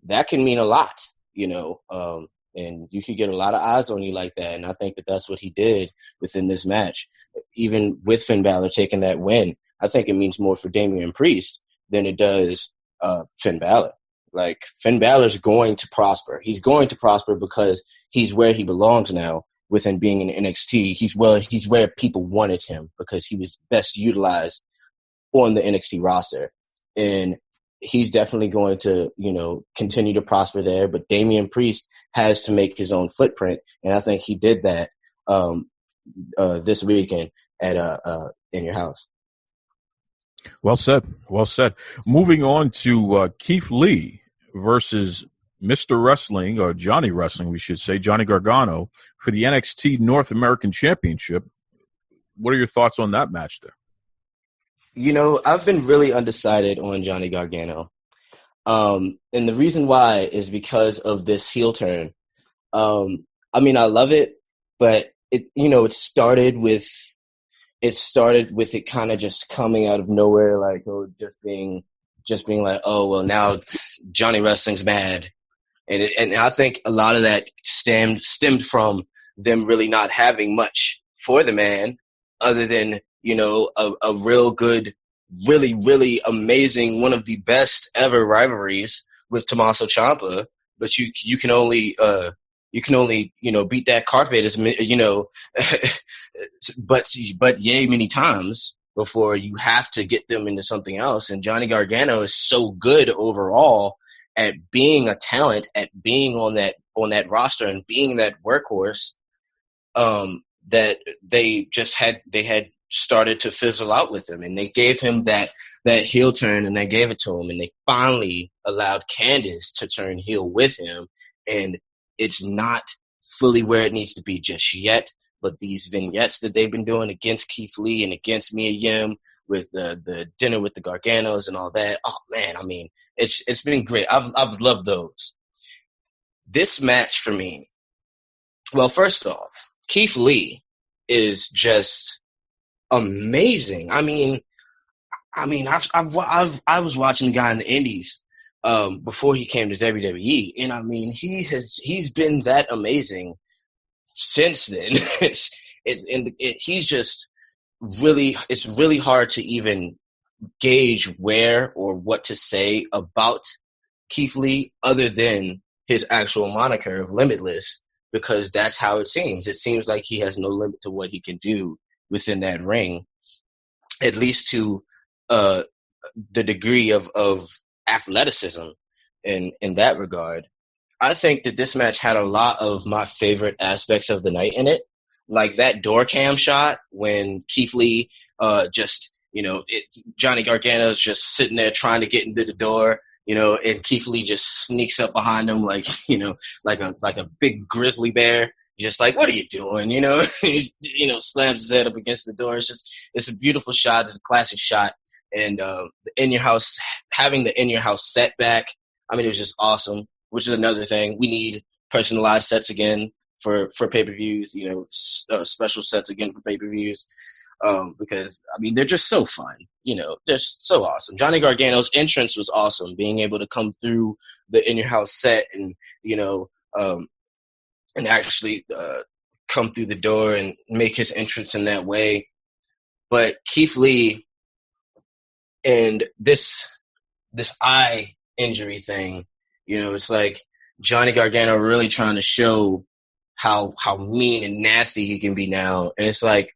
that can mean a lot, and you can get a lot of eyes on you like that. And I think that that's what he did within this match. Even with Finn Balor taking that win, I think it means more for Damian Priest than it does Finn Balor. Like, Finn Balor's going to prosper. He's going to prosper because he's where he belongs now within being in NXT. He's where people wanted him because he was best utilized on the NXT roster. And he's definitely going to, continue to prosper there. But Damian Priest has to make his own footprint. And I think he did that this weekend at In Your House. Well said. Well said. Moving on to Keith Lee versus Mr. Wrestling, or Johnny Wrestling, we should say, Johnny Gargano, for the NXT North American Championship. What are your thoughts on that match there? I've been really undecided on Johnny Gargano. And the reason why is because of this heel turn. I love it, but it started with it kind of just coming out of nowhere, like, just being like, oh, well, now Johnny Wrestling's mad. And I think a lot of that stemmed from them really not having much for the man other than, a real good, really, really amazing, one of the best ever rivalries with Tommaso Ciampa. But you can only beat that carpet as but yay many times before you have to get them into something else. And Johnny Gargano is so good overall at being a talent, at being on that roster and being that workhorse, that they had started to fizzle out with him. And they gave him that heel turn, and they gave it to him, and they finally allowed Candice to turn heel with him. And it's not fully where it needs to be just yet, but these vignettes that they've been doing against Keith Lee and against Mia Yim with the dinner with the Garganos and all that, oh man, it's been great. I've loved those. This match for me, well, first off, Keith Lee is just amazing. I was watching the guy in the Indies before he came to WWE, and he's been that amazing since then. He's just really, it's really hard to even gauge where or what to say about Keith Lee other than his actual moniker of Limitless, because that's how it seems. It seems like he has no limit to what he can do within that ring, at least to the degree of athleticism in that regard. I think that this match had a lot of my favorite aspects of the night in it, like that door cam shot when Keith Lee Johnny Gargano's just sitting there trying to get into the door, and Keith Lee just sneaks up behind him like a big grizzly bear, just like, what are you doing? He slams his head up against the door. It's a beautiful shot. It's a classic shot. And having the in your house set back, I mean, it was just awesome, which is another thing. We need personalized sets again for pay-per-views, special sets again for pay-per-views. Because, I mean, they're just so fun. They're so awesome. Johnny Gargano's entrance was awesome, being able to come through the in-your-house set and, and actually come through the door and make his entrance in that way. But Keith Lee and this eye injury thing, it's like Johnny Gargano really trying to show how mean and nasty he can be now. And it's like,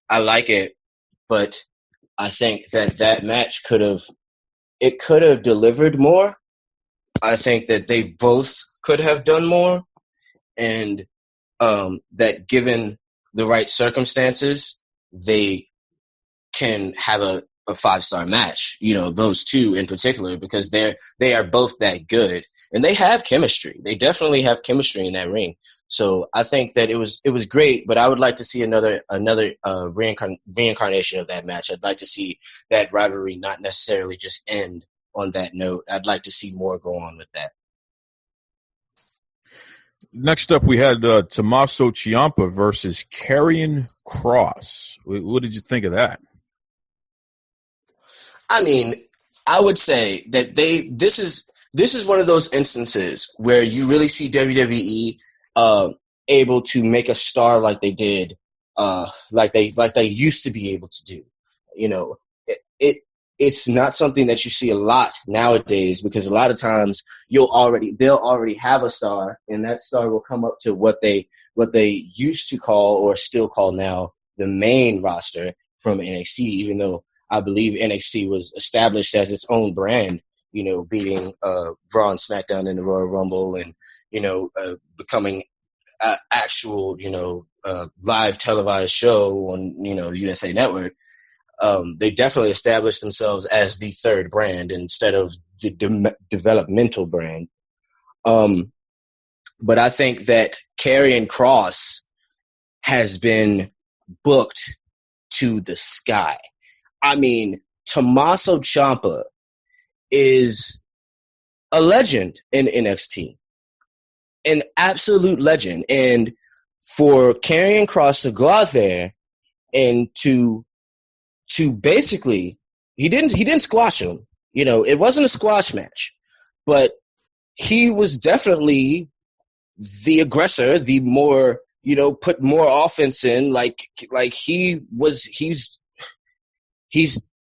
I like it, but I think that match could have delivered more. I think that they both could have done more, and that given the right circumstances, they can have a 5-star match. Those two in particular, because they are both that good, and they have chemistry. They definitely have chemistry in that ring. So I think that it was great, but I would like to see another reincarnation of that match. I'd like to see that rivalry not necessarily just end on that note. I'd like to see more go on with that. Next up, we had Tommaso Ciampa versus Karrion Kross. What did you think of that? I mean, I would say that this is one of those instances where you really see WWE able to make a star like they did, like they used to be able to do. It's not something that you see a lot nowadays, because a lot of times they'll already have a star, and that star will come up to what they used to call, or still call now, the main roster from NXT, even though I believe NXT was established as its own brand, beating Raw and SmackDown in the Royal Rumble, and becoming actual, live televised show on, USA Network. They definitely established themselves as the third brand instead of the developmental brand. But I think that Karrion Kross has been booked to the sky. I mean, Tommaso Ciampa is a legend in NXT. An absolute legend. And for Karrion Kross to go out there and to basically, he didn't squash him. It wasn't a squash match, but he was definitely the aggressor, the more, put more offense in, like he's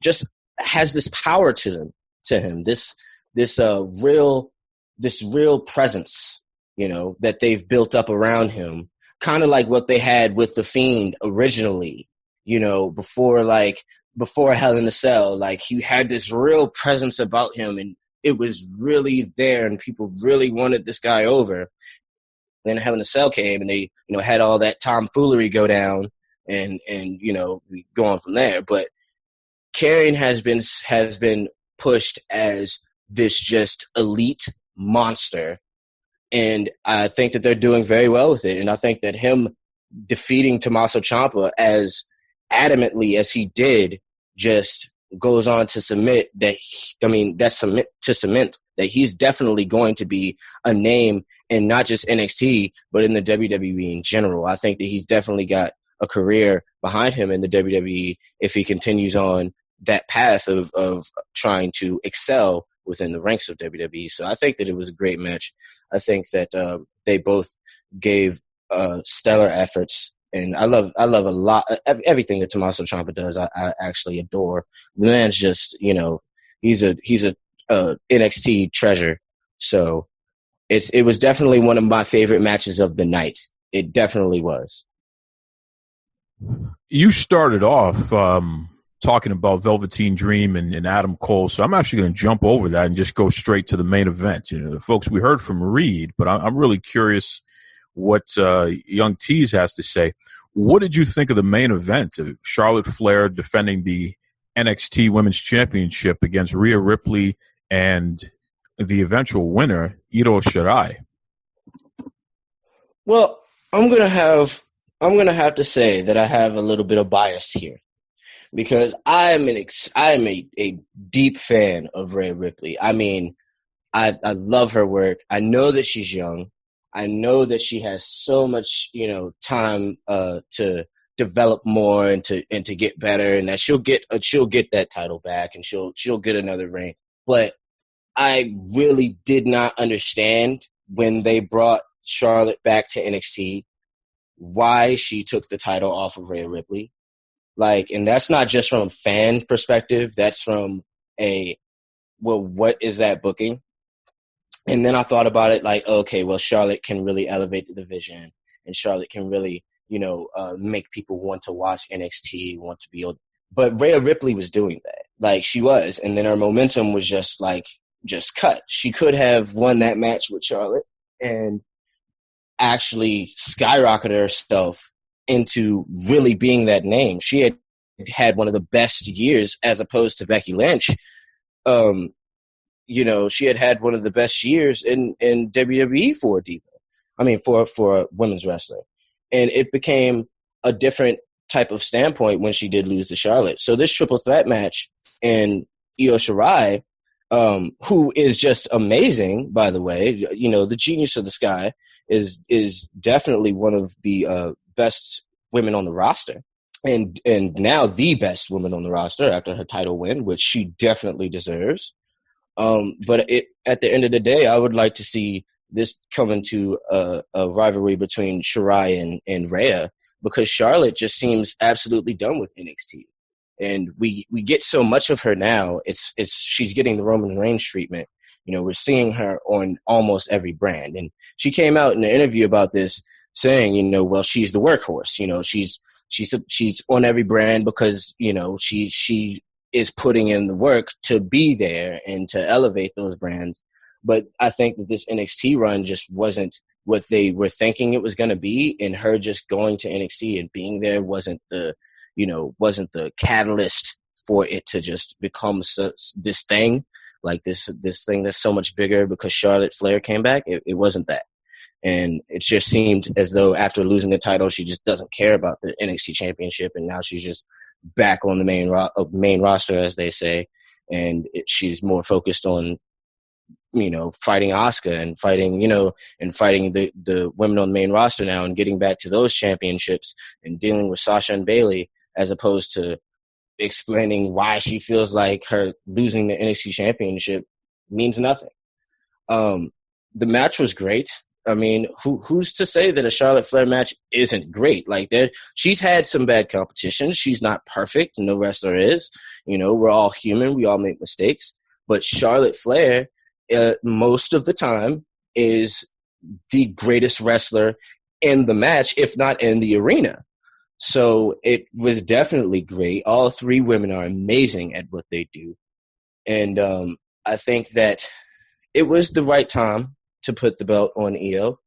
just has this power to him, this real presence, that they've built up around him, kind of like what they had with The Fiend originally, before Hell in a Cell. Like, he had this real presence about him, and it was really there, and people really wanted this guy over. Then Hell in a Cell came, and they, had all that tomfoolery go down, and we go on from there. But Karrion has been pushed as this just elite monster, and I think that they're doing very well with it. And I think that him defeating Tommaso Ciampa as adamantly as he did just goes on to cement that he's definitely going to be a name in not just NXT, but in the WWE in general. I think that he's definitely got a career behind him in the WWE if he continues on that path of trying to excel within the ranks of WWE. So I think that it was a great match. I think that they both gave stellar efforts, and I love a lot everything that Tommaso Ciampa does. I actually adore. The man's just, he's a NXT treasure. So it was definitely one of my favorite matches of the night. It definitely was. You started off talking about Velveteen Dream and Adam Cole. So I'm actually going to jump over that and just go straight to the main event. Folks, we heard from Reed, but I'm really curious what Young Tease has to say. What did you think of the main event of Charlotte Flair defending the NXT Women's Championship against Rhea Ripley and the eventual winner, Io Shirai? Well, I'm gonna have to say that I have a little bit of bias here, because I am a deep fan of Rhea Ripley. I mean, I love her work. I know that she's young. I know that she has so much, time to develop more and to get better, and that she'll get that title back, and she'll get another reign. But I really did not understand when they brought Charlotte back to NXT why she took the title off of Rhea Ripley. And that's not just from a fan perspective. That's from what is that booking? And then I thought about it okay, well, Charlotte can really elevate the division, and Charlotte can really, make people want to watch NXT, want to be able. But Rhea Ripley was doing that. She was. And then her momentum was just cut. She could have won that match with Charlotte and actually skyrocketed herself into really being that name. She had one of the best years as opposed to Becky Lynch. She had one of the best years in WWE for women's wrestling. And it became a different type of standpoint when she did lose to Charlotte. So this triple threat match and Io Shirai, who is just amazing, by the way, the genius of the sky, is definitely one of the best women on the roster. And now the best woman on the roster after her title win, which she definitely deserves. But at the end of the day, I would like to see this come into a rivalry between Shirai and Rhea, because Charlotte just seems absolutely done with NXT. And we get so much of her now. She's getting the Roman Reigns treatment. We're seeing her on almost every brand. And she came out in an interview about this saying, well, she's the workhorse. She's on every brand because, she is putting in the work to be there and to elevate those brands. But I think that this NXT run just wasn't what they were thinking it was going to be. And her just going to NXT and being there wasn't the catalyst for it to just become this thing, this thing that's so much bigger because Charlotte Flair came back. It wasn't that. And it just seemed as though after losing the title, she just doesn't care about the NXT championship. And now she's just back on the main roster, as they say. And she's more focused on, fighting Asuka and fighting the women on the main roster now and getting back to those championships and dealing with Sasha and Bayley, as opposed to explaining why she feels like her losing the NXT championship means nothing. The match was great. I mean, who's to say that a Charlotte Flair match isn't great? She's had some bad competition. She's not perfect. No wrestler is. We're all human. We all make mistakes. But Charlotte Flair, most of the time, is the greatest wrestler in the match, if not in the arena. So it was definitely great. All three women are amazing at what they do. And I think that it was the right time to put the belt on Io.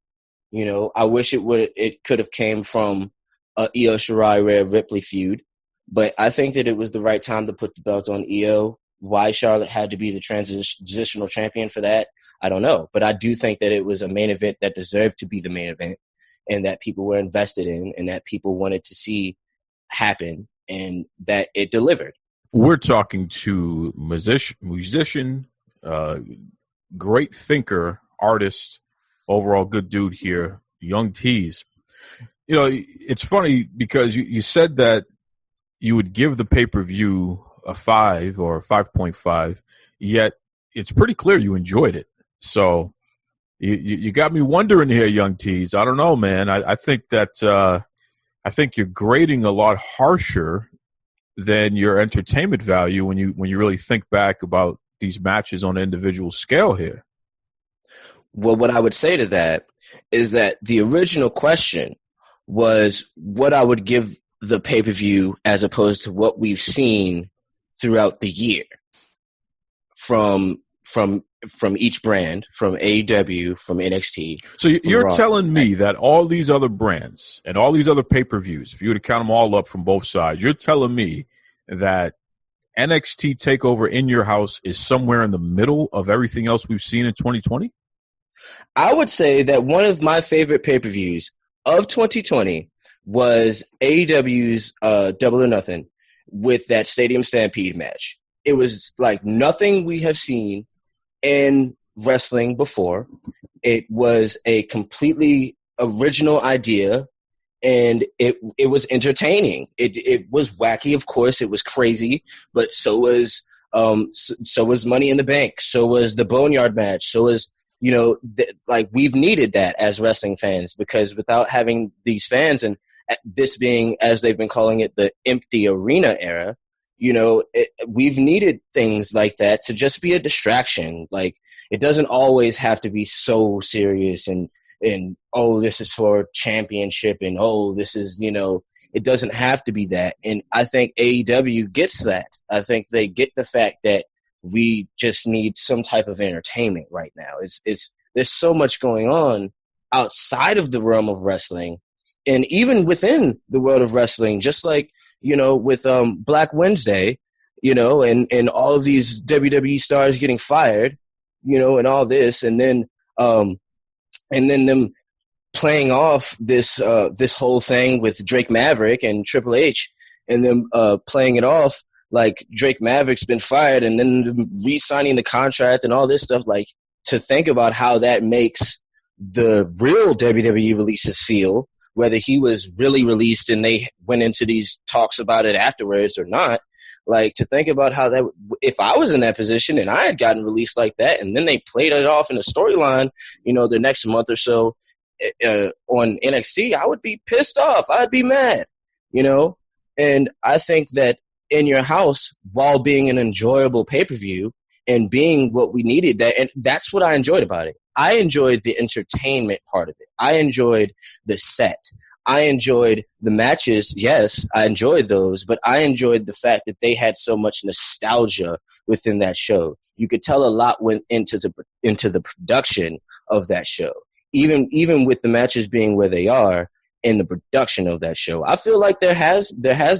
I wish it could have came from a Io Shirai Rhea Ripley feud, but I think that it was the right time to put the belt on Io. Why Charlotte had to be the transitional champion for that, I don't know. But I do think that it was a main event that deserved to be the main event, and that people were invested in, and that people wanted to see happen, and that it delivered. We're talking to musician, great thinker, artist, overall good dude here, Young Tease. It's funny because you said that you would give the pay-per-view a 5 or 5.5, yet it's pretty clear you enjoyed it. So you got me wondering here, Young Tease. I don't know, man. I think that I think you're grading a lot harsher than your entertainment value when you really think back about these matches on an individual scale here. Well, what I would say to that is that the original question was what I would give the pay-per-view as opposed to what we've seen throughout the year from each brand, from AEW, from NXT. So you're telling me that all these other brands and all these other pay-per-views, if you were to count them all up from both sides, you're telling me that NXT TakeOver in your house is somewhere in the middle of everything else we've seen in 2020? I would say that one of my favorite pay-per-views of 2020 was AEW's Double or Nothing with that Stadium Stampede match. It was like nothing we have seen in wrestling before. It was a completely original idea, and it was entertaining. It was wacky, of course. It was crazy, but so was Money in the Bank. So was the Boneyard match. So was, like, we've needed that as wrestling fans, because without having these fans, and this being, as they've been calling it, the empty arena era, we've needed things like that to just be a distraction. Like, it doesn't always have to be so serious and oh, this is for championship, and oh, this is, it doesn't have to be that. And I think AEW gets that. I think they get the fact that we just need some type of entertainment right now. There's so much going on outside of the realm of wrestling, and even within the world of wrestling, just like, with Black Wednesday, and all of these WWE stars getting fired, and all this, and then them playing off this whole thing with Drake Maverick and Triple H, and them playing it off like Drake Maverick's been fired, and then re-signing the contract and all this stuff. Like, to think about how that makes the real WWE releases feel, whether he was really released and they went into these talks about it afterwards or not. Like, to think about how that, if I was in that position and I had gotten released like that, and then they played it off in a storyline, the next month or so on NXT, I would be pissed off. I'd be mad, and I think that in your house, while being an enjoyable pay-per-view and being what we needed, and that's what I enjoyed about it. I enjoyed the entertainment part of it. I enjoyed the set. I enjoyed the matches. Yes, I enjoyed those, but I enjoyed the fact that they had so much nostalgia within that show. You could tell a lot went into the production of that show. Even with the matches being where they are in the production of that show, I feel like there has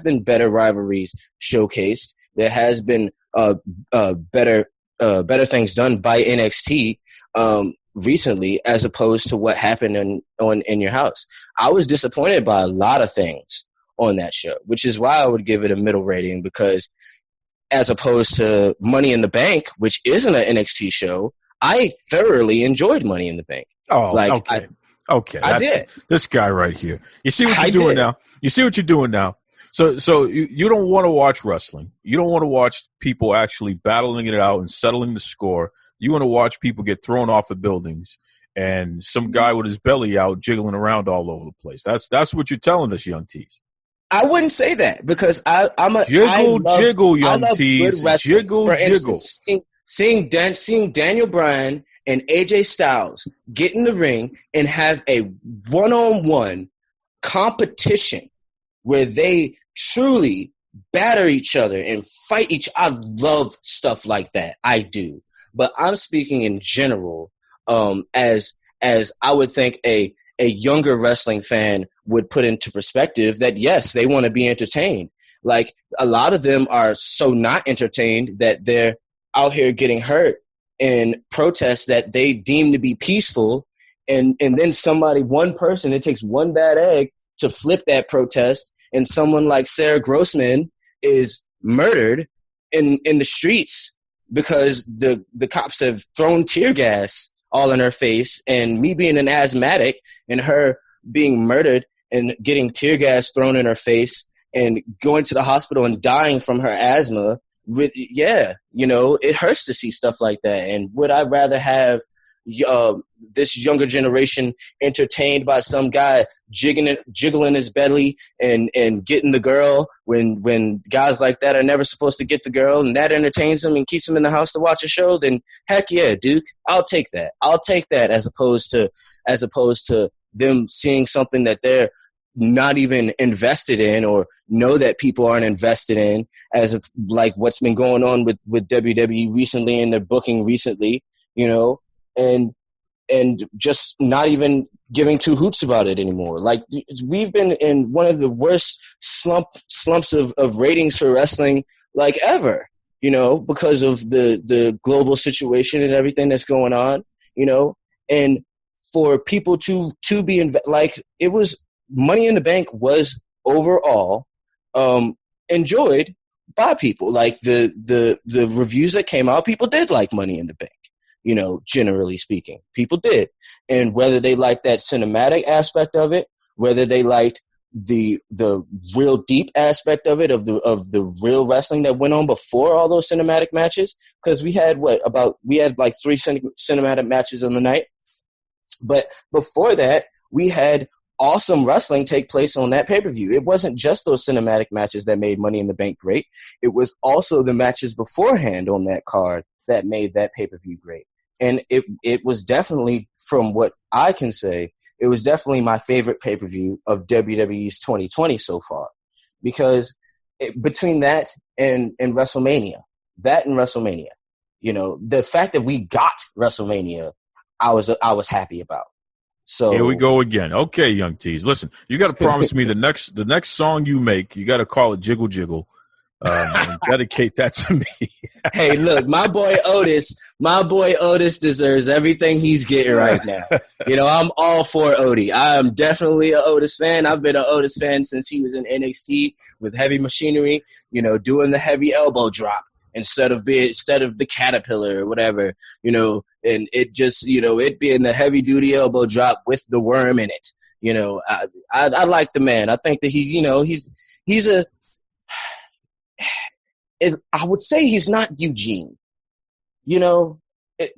been better rivalries showcased. There has been better things done by NXT recently, as opposed to what happened in your house. I was disappointed by a lot of things on that show, which is why I would give it a middle rating, because as opposed to Money in the Bank, which isn't an NXT show, I thoroughly enjoyed Money in the Bank. Oh, okay. I did. This guy right here. You see what you're doing now? You see what you're doing now? So you don't want to watch wrestling. You don't want to watch people actually battling it out and settling the score. You want to watch people get thrown off of buildings and some guy with his belly out jiggling around all over the place. That's what you're telling us, young tees. I wouldn't say that, because I'm a jiggle, young tees. Jiggle, For jiggle. Instance, seeing Daniel Bryan and AJ Styles get in the ring and have a one-on-one competition where they truly batter each other and fight each. I love stuff like that. I do. But I'm speaking in general, as I would think a younger wrestling fan would put into perspective that, yes, they want to be entertained. Like, a lot of them are so not entertained that they're out here getting hurt in protests that they deem to be peaceful. And then one person, it takes one bad egg to flip that protest, and someone like Sarah Grossman is murdered in the streets because the cops have thrown tear gas all in her face. And me being an asthmatic and her being murdered and getting tear gas thrown in her face and going to the hospital and dying from her asthma, it hurts to see stuff like that. And would I rather have this younger generation entertained by some guy jiggling his belly and getting the girl when guys like that are never supposed to get the girl, and that entertains them and keeps them in the house to watch a show? Then heck yeah, Duke, I'll take that. I'll take that as opposed to them seeing something that they're not even invested in or know that people aren't invested in, as of like what's been going on with WWE recently and their booking recently, you know, and just not even giving two hoots about it anymore. Like, we've been in one of the worst slumps of ratings for wrestling like ever, you know, because of the global situation and everything that's going on, you know, and for people to be like, it was Money in the Bank was overall enjoyed by people. Like the reviews that came out, people did like Money in the Bank. You know, generally speaking, people did. And whether they liked that cinematic aspect of it, whether they liked the real deep aspect of it, of the real wrestling that went on before all those cinematic matches, because we had like 3 cinematic matches on the night. But before that, we had awesome wrestling take place on that pay-per-view. It wasn't just those cinematic matches that made Money in the Bank great. It was also the matches beforehand on that card that made that pay-per-view great. And it was definitely, from what I can say, it was definitely my favorite pay-per-view of WWE's 2020 so far. Because between that and WrestleMania, you know, the fact that we got WrestleMania, I was happy about. So here we go again. Okay, Young Tees, listen, you got to promise me the next song you make, you got to call it Jiggle Jiggle. And dedicate that to me. Hey, look, my boy Otis deserves everything he's getting right now. You know, I'm all for Odie. I am definitely an Otis fan. I've been an Otis fan since he was in NXT with Heavy Machinery, you know, doing the heavy elbow drop instead of the caterpillar or whatever, you know, and it just, you know, it being the heavy duty elbow drop with the worm in it. You know, I like the man. I think that I would say he's not Eugene, you know. He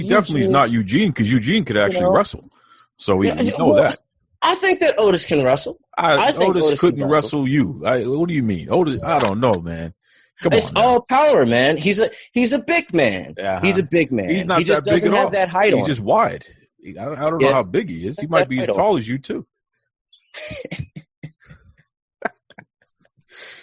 definitely is not Eugene, because Eugene could actually wrestle. So we know that. I think that Otis can wrestle. I think Otis couldn't wrestle you. What do you mean, Otis? I don't know, man. It's all power, man. He's a big man. Uh-huh. He's a big man. He's not he just that big doesn't have that height. He's just wide. I don't know how big he is. He might be as tall as you too.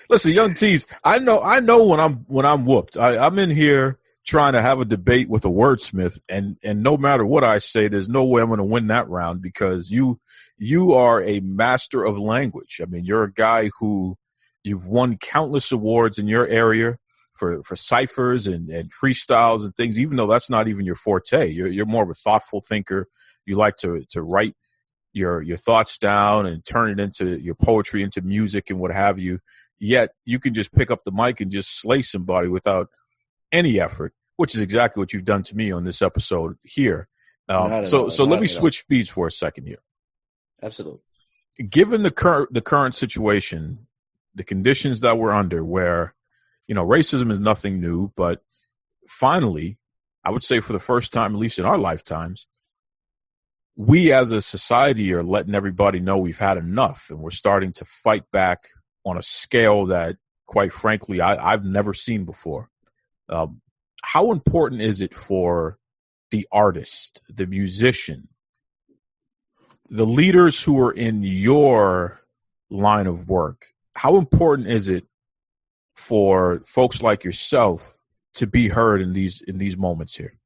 Listen, Young Tees, I know when I'm whooped. I'm in here trying to have a debate with a wordsmith, and no matter what I say, there's no way I'm going to win that round, because you are a master of language. I mean, you're a guy who you've won countless awards in your area for ciphers and freestyles and things, even though that's not even your forte. You're more of a thoughtful thinker. You like to write your thoughts down and turn it into your poetry, into music and what have you. Yet you can just pick up the mic and just slay somebody without any effort, which is exactly what you've done to me on this episode here. So let me switch speeds for a second here. Absolutely. Given the current situation, the conditions that we're under, where, you know, racism is nothing new, but finally, I would say for the first time, at least in our lifetimes, we as a society are letting everybody know we've had enough, and we're starting to fight back on a scale that, quite frankly, I've never seen before. How important is it for the artist, the musician, the leaders who are in your line of work? How important is it for folks like yourself to be heard in these moments here?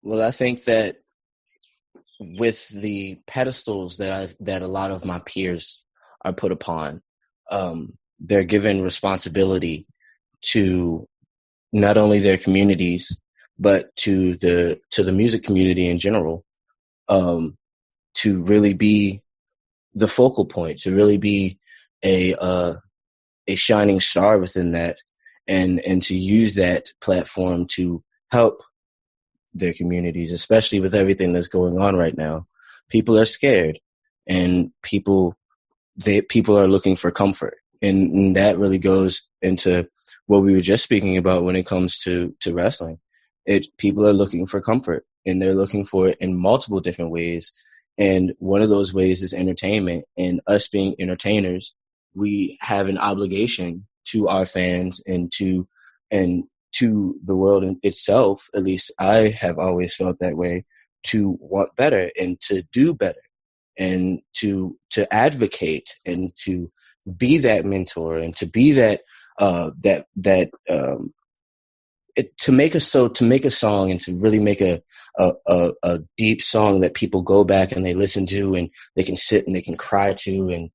Well, I think that with the pedestals that a lot of my peers are put upon, they're given responsibility to not only their communities, but to the music community in general, to really be the focal point, to really be a shining star within that, and to use that platform to help their communities, especially with everything that's going on right now. People are scared, and people are looking for comfort. And that really goes into what we were just speaking about when it comes to wrestling. People are looking for comfort, and they're looking for it in multiple different ways. And one of those ways is entertainment. And us being entertainers, we have an obligation to our fans and to the world itself. At least I have always felt that way, to want better and to do better. and to advocate and to be that mentor and to be that to make a song and to really make a deep song that people go back and they listen to and they can sit and they can cry to and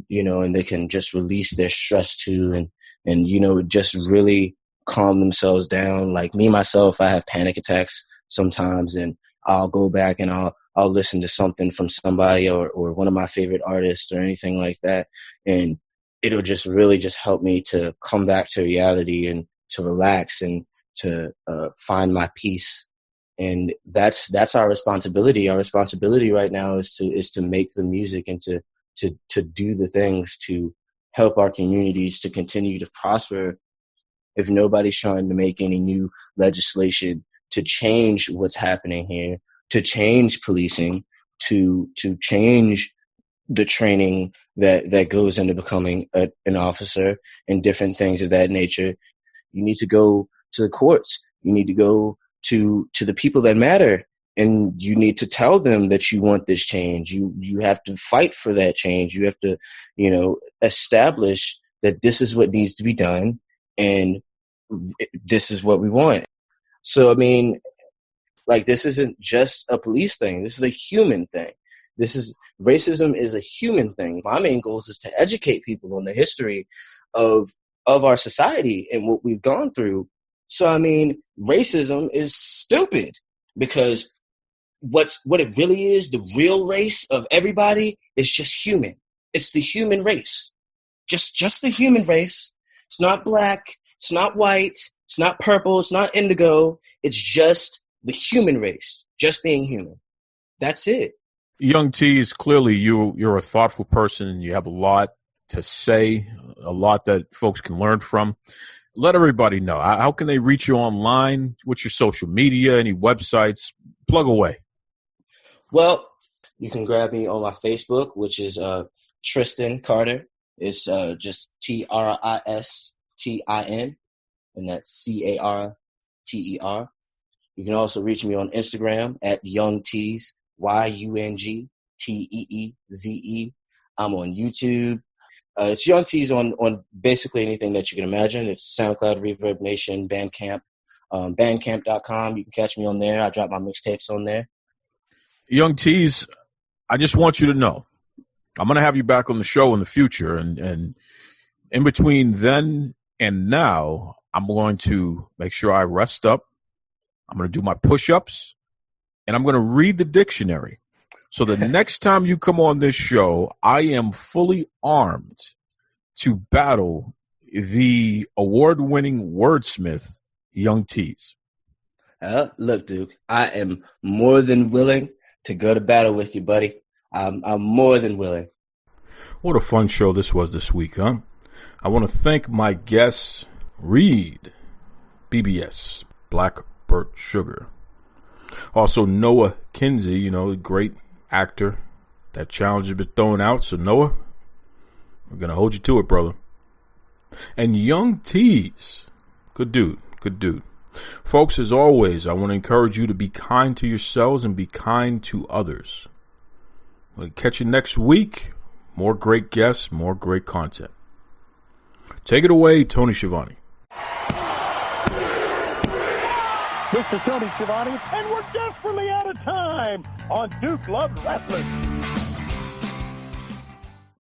they can just release their stress to and just really calm themselves down. Like me, myself, I have panic attacks sometimes, and I'll go back and I'll listen to something from somebody or one of my favorite artists or anything like that. And it'll just really just help me to come back to reality and to relax and to find my peace. And that's our responsibility. Our responsibility right now is to make the music and to do the things to help our communities to continue to prosper. If nobody's trying to make any new legislation to change what's happening here, to change policing, to change the training that goes into becoming an officer and different things of that nature, you need to go to the courts. You need to go to the people that matter, and you need to tell them that you want this change. You have to fight for that change. You have to, establish that this is what needs to be done and this is what we want. So, I mean, like, this isn't just a police thing. This is a human thing. Racism is a human thing. My main goal is to educate people on the history of our society and what we've gone through. So, I mean, racism is stupid because what it really is, the real race of everybody is just human. It's the human race. Just the human race. It's not black. It's not white. It's not purple. It's not indigo. It's just the human race, just being human. That's it. Young Tease, clearly you're a thoughtful person and you have a lot to say, a lot that folks can learn from. Let everybody know. How can they reach you online? What's your social media? Any websites? Plug away. Well, you can grab me on my Facebook, which is Tristan Carter. It's just Tristin, and that's Carter. You can also reach me on Instagram at Young Tease, YUNGTEEZE. I'm on YouTube. It's Young Tease on basically anything that you can imagine. It's SoundCloud, Reverb Nation, Bandcamp, bandcamp.com. You can catch me on there. I drop my mixtapes on there. Young Tease, I just want you to know, I'm going to have you back on the show in the future. And in between then and now, I'm going to make sure I rest up. I'm going to do my push-ups, and I'm going to read the dictionary. So the next time you come on this show, I am fully armed to battle the award-winning wordsmith, Young Tease. Look, Duke, I am more than willing to go to battle with you, buddy. I'm more than willing. What a fun show this was this week, huh? I want to thank my guests, Reed, BBS, Blackbird Sugar. Also, Noah Kinsey, the great actor. That challenge has been thrown out, so Noah, we're going to hold you to it, brother. And Young Tease, good dude. Folks, as always, I want to encourage you to be kind to yourselves and be kind to others. We'll catch you next week. More great guests, more great content. Take it away, Tony Schiavone. This is Tony Schiavone, and we're desperately out of time on Duke Loves Wrestling.